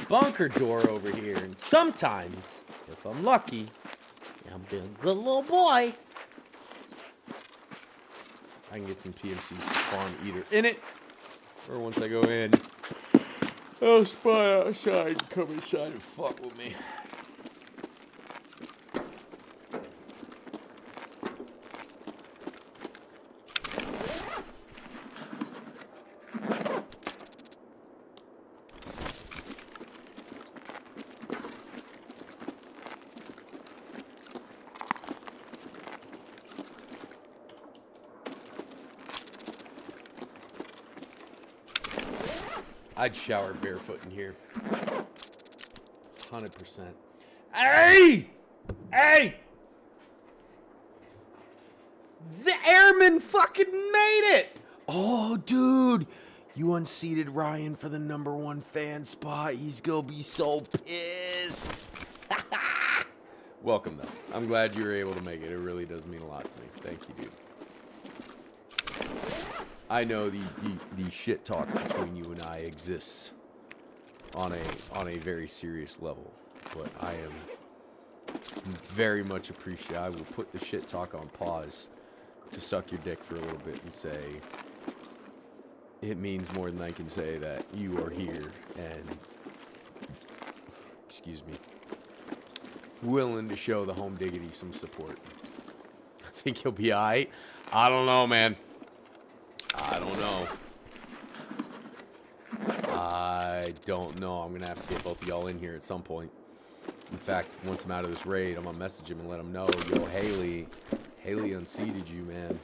Bunker door over here, and sometimes, if I'm lucky, I'll build the little boy. I can get some PMCs spawn either in it, or once I go in, I'll spy outside and come inside and fuck with me. I'd shower barefoot in here. 100%. Hey! Hey! The airman fucking made it! Oh, dude. You unseated Ryan for the #1 fan spot. He's gonna be so pissed. Welcome, though. I'm glad you were able to make it. It really does mean a lot to me. Thank you, dude. I know the shit talk between you and I exists on a very serious level, but I am very much appreciative. I will put the shit talk on pause to suck your dick for a little bit and say it means more than I can say that you are here and, excuse me, willing to show the home diggity some support. I think he'll be alright. I don't know, man. I don't know. I don't know. I'm going to have to get both of y'all in here at some point. In fact, once I'm out of this raid, I'm going to message him and let him know, yo, Haley unseated you, man.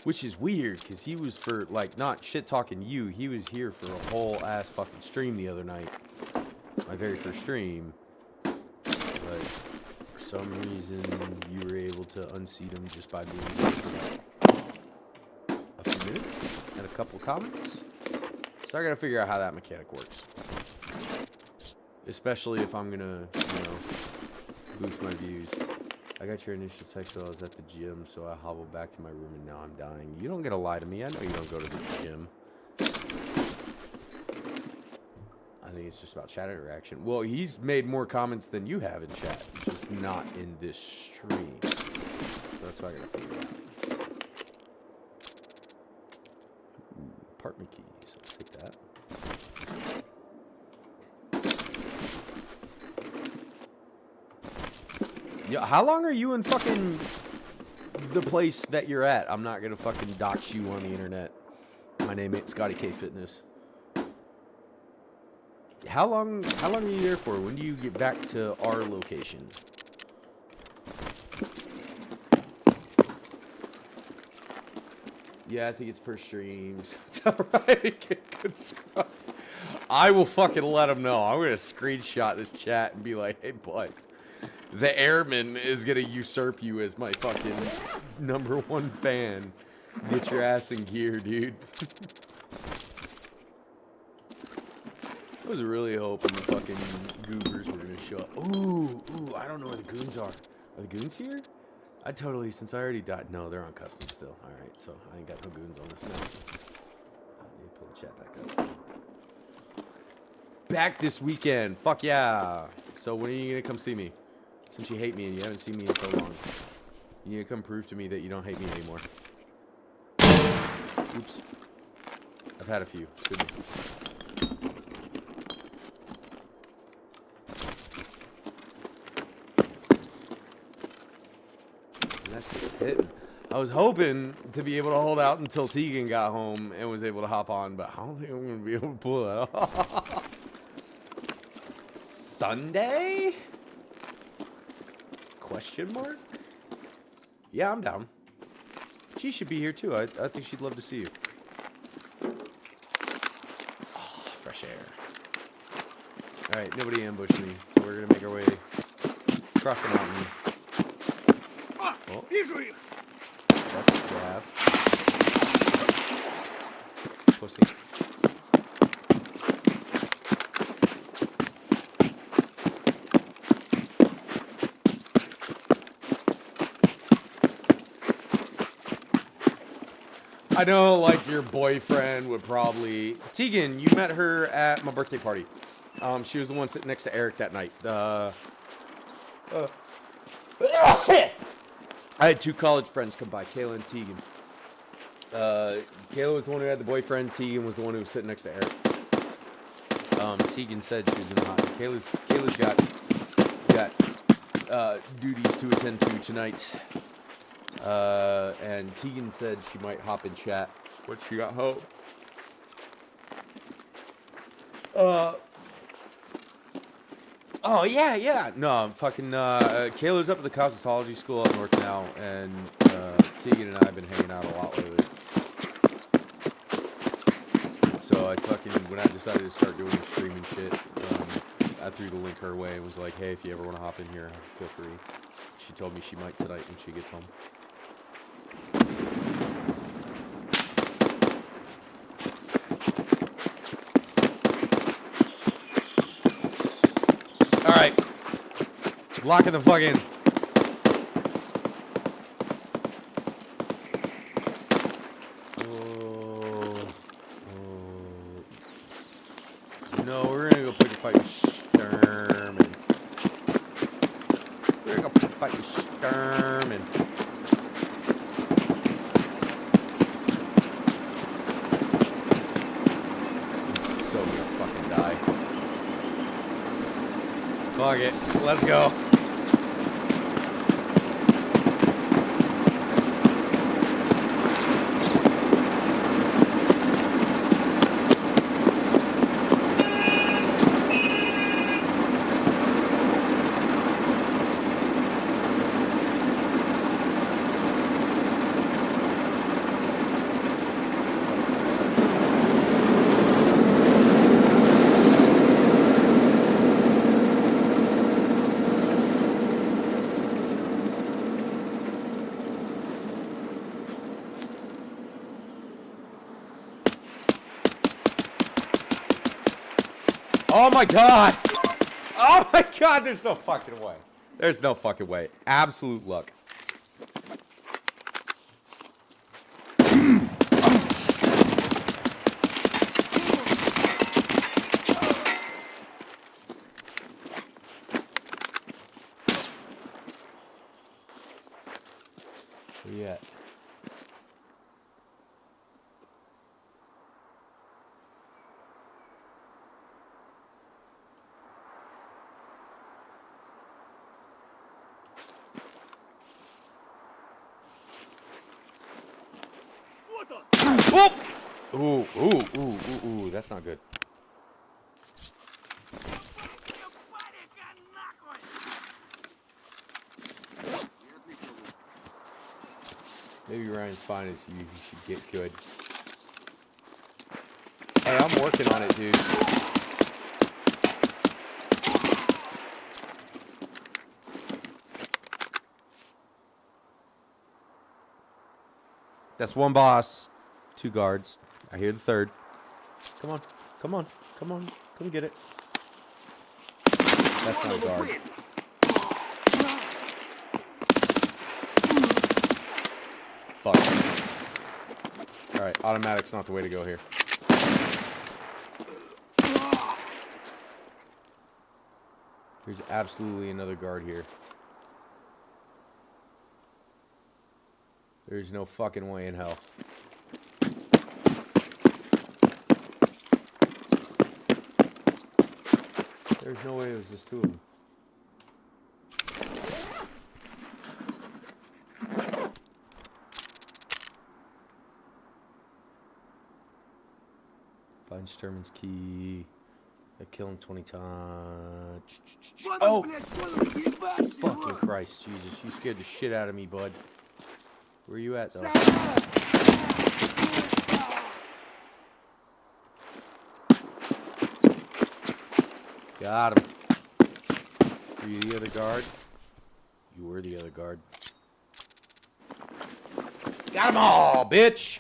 Which is weird, because he was for, like, not shit-talking you. He was here for a whole-ass fucking stream the other night. My very first stream. But for some reason, you were able to unseat him just by being here for, like, a few minutes and a couple comments. So I gotta figure out how that mechanic works. Especially if I'm gonna, you know, boost my views. I got your initial text while I was at the gym, so I hobbled back to my room and now I'm dying. You don't gotta lie to me. I know you don't go to the gym. I think it's just about chat interaction. Well, he's made more comments than you have in chat. Just not in this stream. So that's what I gotta figure out. Ooh, apartment keys. I'll take that. Yeah, how long are you in fucking the place that you're at? I'm not gonna fucking dox you on the internet. My name ain't Scotty K Fitness. How long are you there for? When do you get back to our location? Yeah, I think it's per streams. It's alright. Good scrub. I will fucking let him know. I'm gonna screenshot this chat and be like, hey, bud. The airman is gonna usurp you as my fucking #1 fan. Get your ass in gear, dude. I was really hoping the fucking goobers were gonna show up. Ooh, I don't know where the goons are. Are the goons here? I totally, since I already died. No, they're on custom still. Alright, so I ain't got no goons on this map. I need to pull the chat back up. Back this weekend. Fuck yeah. So when are you gonna come see me? Since you hate me and you haven't seen me in so long. You need to come prove to me that you don't hate me anymore. Oops. I've had a few. Good. That shit's hitting. I was hoping to be able to hold out until Tegan got home and was able to hop on, but I don't think I'm going to be able to pull that off. Sunday? Question mark? Yeah, I'm down. She should be here too. I think she'd love to see you. Oh, fresh air. Alright, nobody ambushed me, so we're gonna make our way across the mountain. Oh. That's a stab. Pussy. I know, like, your boyfriend would probably... Tegan, you met her at my birthday party. She was the one sitting next to Eric that night. I had 2 college friends come by, Kayla and Tegan. Kayla was the one who had the boyfriend. Tegan was the one who was sitting next to Eric. Tegan said she was in the hot. Kayla's got duties to attend to tonight. And Tegan said she might hop in chat when she got home. Oh, yeah. No, I'm fucking, Kayla's up at the cosmetology school up north now, and, Tegan and I have been hanging out a lot lately. So I when I decided to start doing streaming shit, I threw the link her way and was like, hey, if you ever want to hop in here, feel free. She told me she might tonight when she gets home. Alright. Locking the fucking... No, we're gonna go pick a fight with Sturman. We're gonna go pick a fight with Sturman. I'm so gonna fucking die. Fuck it. Let's go. Oh my god! Oh my god, there's no fucking way. There's no fucking way. Absolute luck. Where you at? Whoop! Ooh, ooh, ooh, ooh, ooh, that's not good. Maybe Ryan's fine as you should get good. Hey, I'm working on it, dude. That's one boss, 2 guards. I hear the 3rd. Come on, come on, come on, come get it. That's not a guard. Fuck. Alright, automatic's not the way to go here. There's absolutely another guard here. There's no fucking way in hell. There's no way it was just 2 of them. Find Sturman's key. I kill him 20 times. Oh! Fucking Christ, Jesus. You scared the shit out of me, bud. Where you at, though? Got him. Were you the other guard? You were the other guard. Got them all, bitch!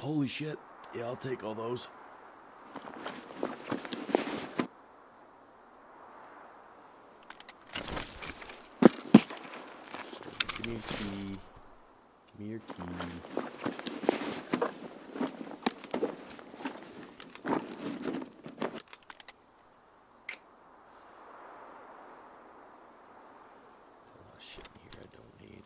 Holy shit. Yeah, I'll take all those. Give me your key. Give me your key. Oh, shit in here I don't need.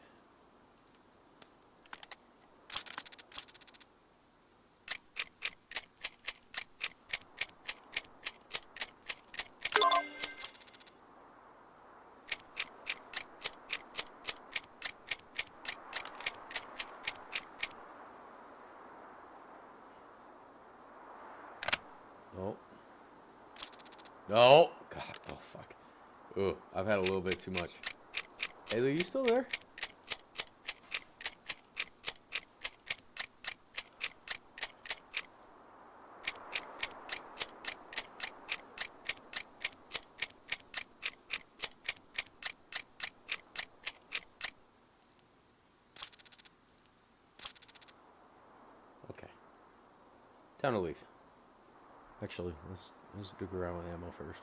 No. No. God. Oh, fuck. Ooh, I've had a little bit too much. Hey, Lee, you still there? Down to Leaf. Actually, let's dig around with ammo first.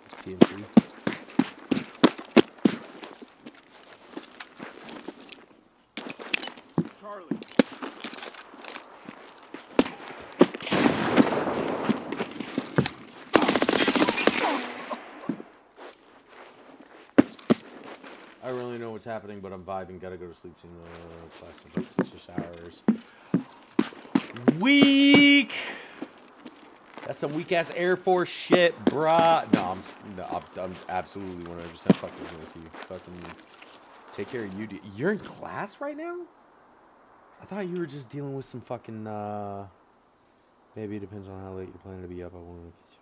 It's PMC. Charlie. I don't really know what's happening, but I'm vibing. Gotta go to sleep soon. Class in 6 hours. Weak! That's some weak ass Air Force shit, bruh. No, I'm absolutely 100% fucking with you. Fucking take care of you. You're in class right now? I thought you were just dealing with some fucking, maybe it depends on how late you're planning to be up. I want to look at you.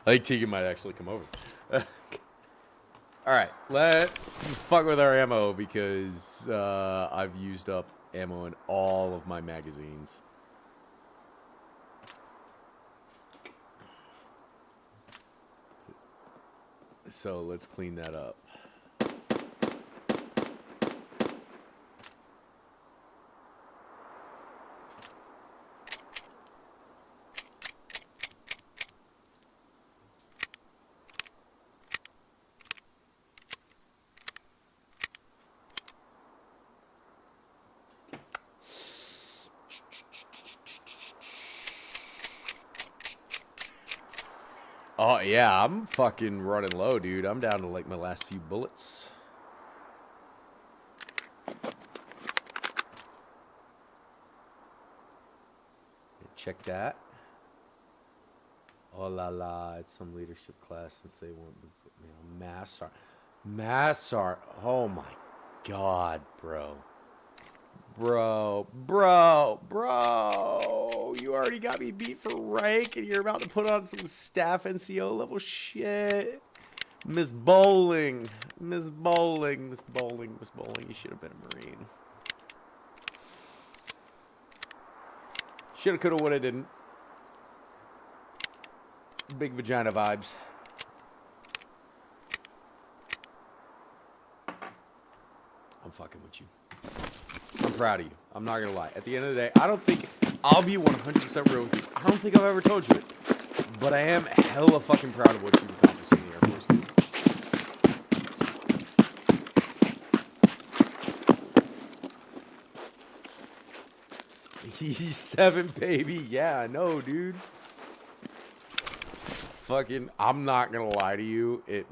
I think Tegan might actually come over. Alright, let's fuck with our ammo because I've used up ammo in all of my magazines. So let's clean that up. Oh, yeah, I'm fucking running low, dude. I'm down to, like, my last few bullets. Check that. Oh, la, la. It's some leadership class since they won't put me on Mass Art. Mass Art. Oh, my God, bro. Bro. You already got me beat for rank, and you're about to put on some staff NCO level shit. Miss Bowling. You should have been a Marine. Shoulda, coulda, woulda, didn't. Big vagina vibes. I'm fucking with you. I'm proud of you. I'm not gonna lie. At the end of the day, I don't think I'll be 100% real with you. I don't think I've ever told you it, but I am hella fucking proud of what you've accomplished in the Air Force. E7, baby. Yeah, I know, dude. Fucking, I'm not gonna lie to you. It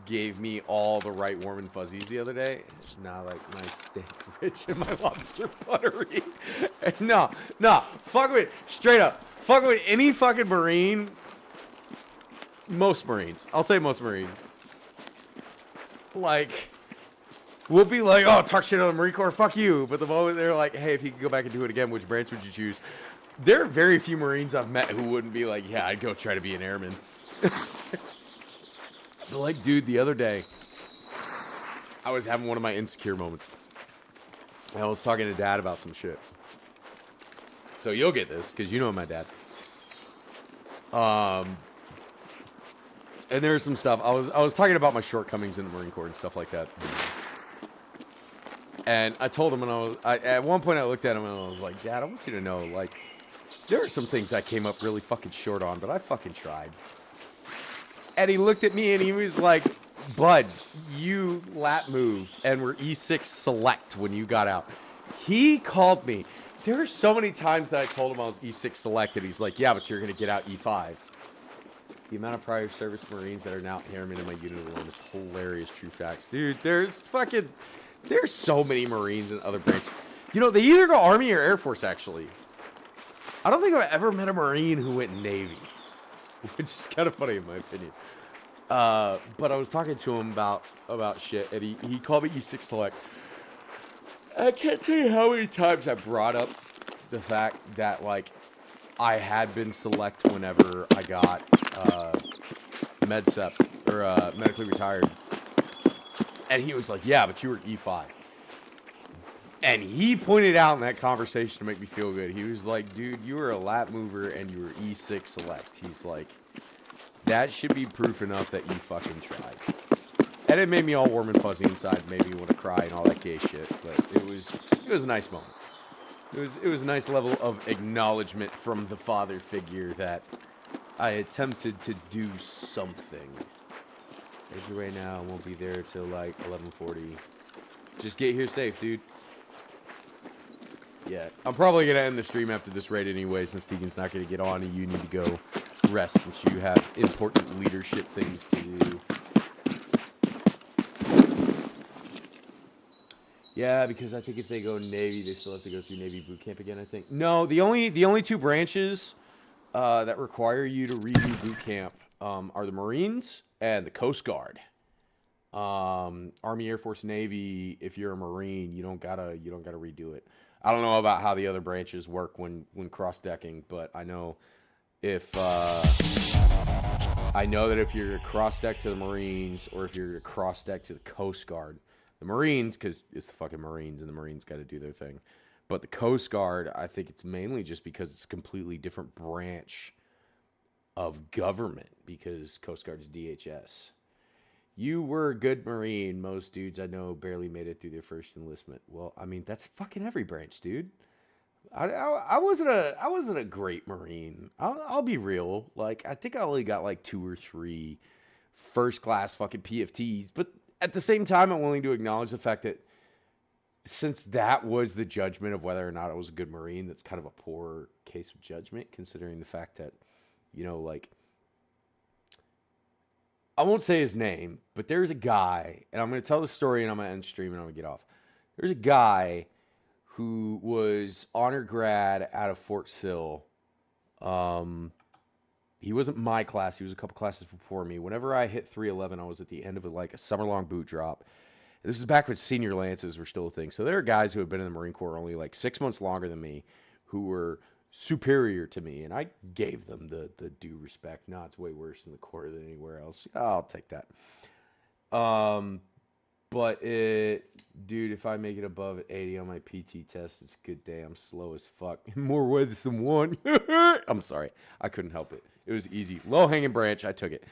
gave me all the right warm and fuzzies the other day. Now, like, my steak rich and my lobster buttery. No, fuck with, straight up, fuck with any fucking Marine. Most Marines. I'll say most Marines. Like, we'll be like, oh, talk shit on the Marine Corps, fuck you. But the moment they're like, hey, if you could go back and do it again, which branch would you choose? There are very few Marines I've met who wouldn't be like, yeah, I'd go try to be an airman. But like, dude, the other day, I was having one of my insecure moments. And I was talking to Dad about some shit. So you'll get this, because you know my dad. And there's some stuff. I was talking about my shortcomings in the Marine Corps and stuff like that. And I told him, and at one point I looked at him and I was like, Dad, I want you to know, like, there are some things I came up really fucking short on, but I fucking tried. And he looked at me and he was like, Bud, you lat moved and were E6 select when you got out. He called me. There are so many times that I told him I was E6 select, and he's like, yeah, but you're going to get out E5. The amount of prior service Marines that are now airmen in my unit alone is hilarious, true facts. Dude, there's so many Marines in other branches. You know, they either go Army or Air Force, actually. I don't think I've ever met a Marine who went Navy, which is kind of funny in my opinion. But I was talking to him about shit, and he called me E6 select. I can't tell you how many times I brought up the fact that, like, I had been select whenever I got MedSep, or medically retired. And he was like, yeah, but you were E5. And he pointed out in that conversation to make me feel good. He was like, dude, you were a lap mover and you were E6 select. He's like, that should be proof enough that you fucking tried. And it made me all warm and fuzzy inside, made me want to cry and all that gay shit. But it was a nice moment. It was a nice level of acknowledgement from the father figure that I attempted to do something. Right now, I won't be there till like 11:40. Just get here safe, dude. Yeah, I'm probably gonna end the stream after this raid anyway, since Deegan's not gonna get on and you need to go rest since you have important leadership things to do. Yeah, because I think if they go Navy, they still have to go through Navy boot camp again, I think. No, the only two branches that require you to redo boot camp are the Marines and the Coast Guard. Army, Air Force, Navy, if you're a Marine, you don't gotta redo it. I don't know about how the other branches work when cross-decking, but I know if that if you're cross-deck to the Marines or if you're cross-deck to the Coast Guard, the Marines, because it's the fucking Marines and the Marines got to do their thing. But the Coast Guard, I think it's mainly just because it's a completely different branch of government because Coast Guard is DHS. You were a good Marine. Most dudes I know barely made it through their first enlistment. Well, I mean, that's fucking every branch, dude. I wasn't a great Marine. I'll be real. Like, I think I only got like 2 or 3 first class fucking PFTs, but at the same time, I'm willing to acknowledge the fact that since that was the judgment of whether or not I was a good Marine, that's kind of a poor case of judgment, considering the fact that, you know, like, I won't say his name, but there's a guy, and I'm going to tell the story, and I'm going to end stream, and I'm going to get off. There's a guy who was honor grad out of Fort Sill. He wasn't my class. He was a couple classes before me. Whenever I hit 311, I was at the end of a summer-long boot drop. This is back when senior lances were still a thing. So there are guys who have been in the Marine Corps only like 6 months longer than me who were superior to me, and I gave them the due respect. No, it's way worse in the Corps than anywhere else. I'll take that. But dude, if I make it above 80 on my PT test, it's a good day. I'm slow as fuck. More ways than one. I'm sorry. I couldn't help it. It was easy. Low-hanging branch. I took it.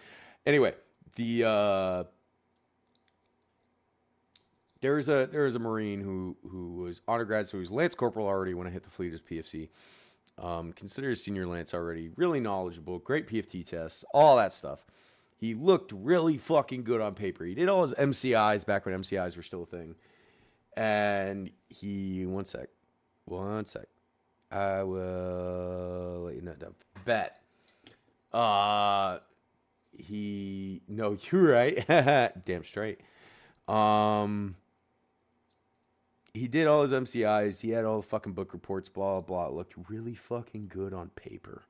Anyway, there was a Marine who was honor grad, so he was Lance Corporal already when I hit the fleet as PFC. Considered a senior Lance already. Really knowledgeable. Great PFT tests. All that stuff. He looked really fucking good on paper. He did all his MCIs back when MCIs were still a thing. And one sec. I will let you know. Bet. No, you're right. Damn straight. He did all his MCIs. He had all the fucking book reports, blah, blah, blah. It looked really fucking good on paper.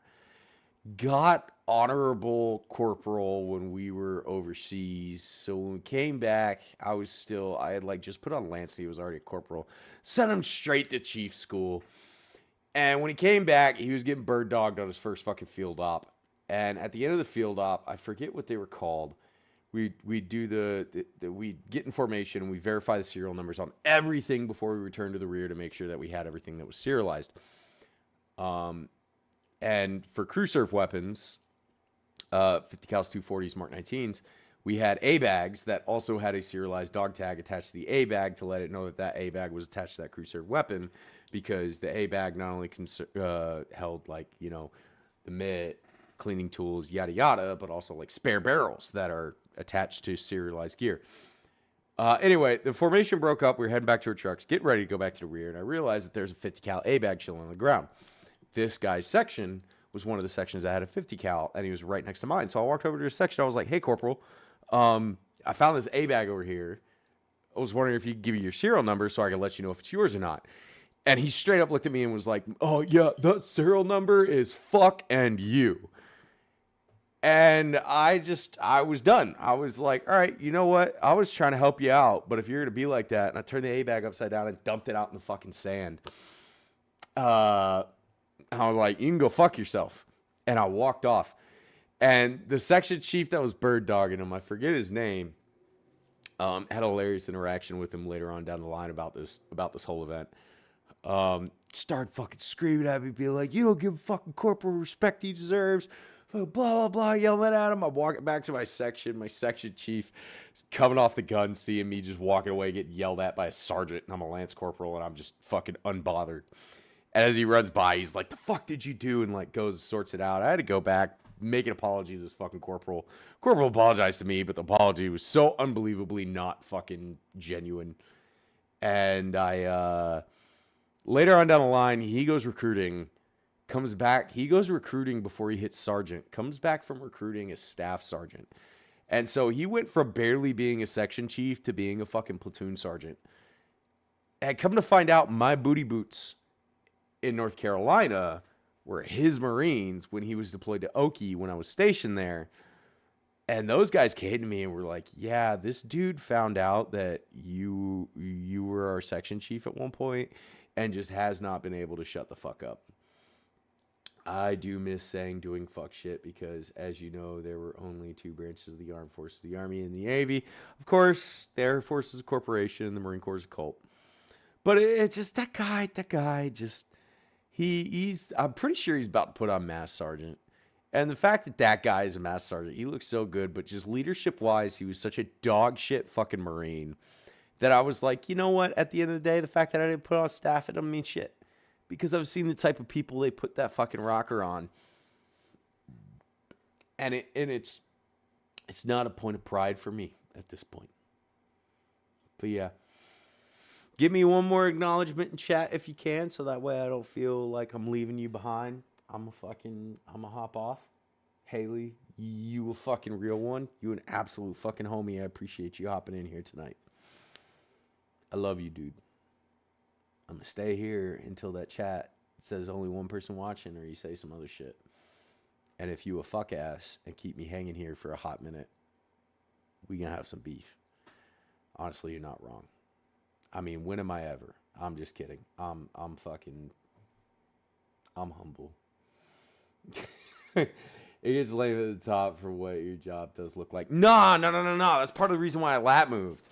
Got honorable corporal when we were overseas. So when we came back, I had like just put on Lance. He was already a corporal. Sent him straight to chief school. And when he came back, he was getting bird dogged on his first fucking field op. And at the end of the field op, I forget what they were called. We do we get in formation and we verify the serial numbers on everything before we return to the rear to make sure that we had everything that was serialized. And for crew serve weapons, 50 cals 240s Mark 19s, we had A bags that also had a serialized dog tag attached to the A bag to let it know that that A bag was attached to that crew serve weapon, because the A bag not only held, like, you know, the mitt, cleaning tools, yada yada, but also like spare barrels that are attached to serialized gear. Anyway, the formation broke up. We were heading back to our trucks, getting ready to go back to the rear, and I realized that there's a 50 cal A bag chilling on the ground. This guy's section was one of the sections that had a 50 cal, and he was right next to mine. So I walked over to his section. I was like, "Hey, Corporal, I found this A bag over here. I was wondering if you could give me your serial number so I could let you know if it's yours or not." And he straight up looked at me and was like, "Oh yeah, that serial number is fuck and you." And I was done. I was like, all right, you know what? I was trying to help you out, but if you're going to be like that, and I turned the A bag upside down and dumped it out in the fucking sand. I was like, you can go fuck yourself. And I walked off. And the section chief that was bird dogging him, I forget his name, had a hilarious interaction with him later on down the line about this whole event. Started fucking screaming at me, being like, you don't give fucking corporal respect he deserves. Blah, blah, blah, yelling at him. I'm walking back to my section. My section chief is coming off the gun, seeing me just walking away, getting yelled at by a sergeant, and I'm a lance corporal, and I'm just fucking unbothered. And as he runs by, he's like, the fuck did you do? And like goes and sorts it out. I had to go back, make an apology to this fucking corporal. Corporal apologized to me, but the apology was so unbelievably not fucking genuine. And I, later on down the line, he goes recruiting, comes back. He goes recruiting before he hits sergeant, comes back from recruiting as staff sergeant. And so he went from barely being a section chief to being a fucking platoon sergeant. And come to find out, my booty boots in North Carolina were his Marines when he was deployed to Oki when I was stationed there. And those guys came to me and were like, yeah, this dude found out that you were our section chief at one point and just has not been able to shut the fuck up. I do miss saying doing fuck shit because, as you know, there were only two branches of the armed forces, the Army and the Navy. Of course, the Air Force is a corporation, the Marine Corps is a cult. But it's just that guy just, he's, I'm pretty sure he's about to put on Mass Sergeant. And the fact that that guy is a Mass Sergeant, he looks so good, but just leadership-wise, he was such a dog shit fucking Marine that I was like, you know what? At the end of the day, the fact that I didn't put on staff, it doesn't mean shit. Because I've seen the type of people they put that fucking rocker on. And it's not a point of pride for me at this point. But yeah. Give me one more acknowledgement in chat if you can, so that way I don't feel like I'm leaving you behind. I'm a hop off. Haley, you a fucking real one. You an absolute fucking homie. I appreciate you hopping in here tonight. I love you, dude. I'm going to stay here until that chat says only one person watching or you say some other shit. And if you a fuck ass and keep me hanging here for a hot minute, we going to have some beef. Honestly, you're not wrong. I mean, when am I ever? I'm just kidding. I'm humble. It gets lame at the top for what your job does look like. No. That's part of the reason why I lap moved.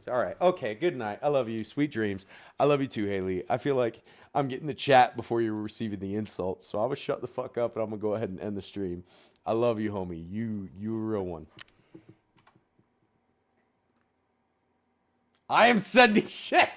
All right. Okay. Good night. I love you. Sweet dreams. I love you too, Haley. I feel like I'm getting the chat before you're receiving the insults. So I'm going to shut the fuck up and I'm going to go ahead and end the stream. I love you, homie. You a real one. I am sending shit.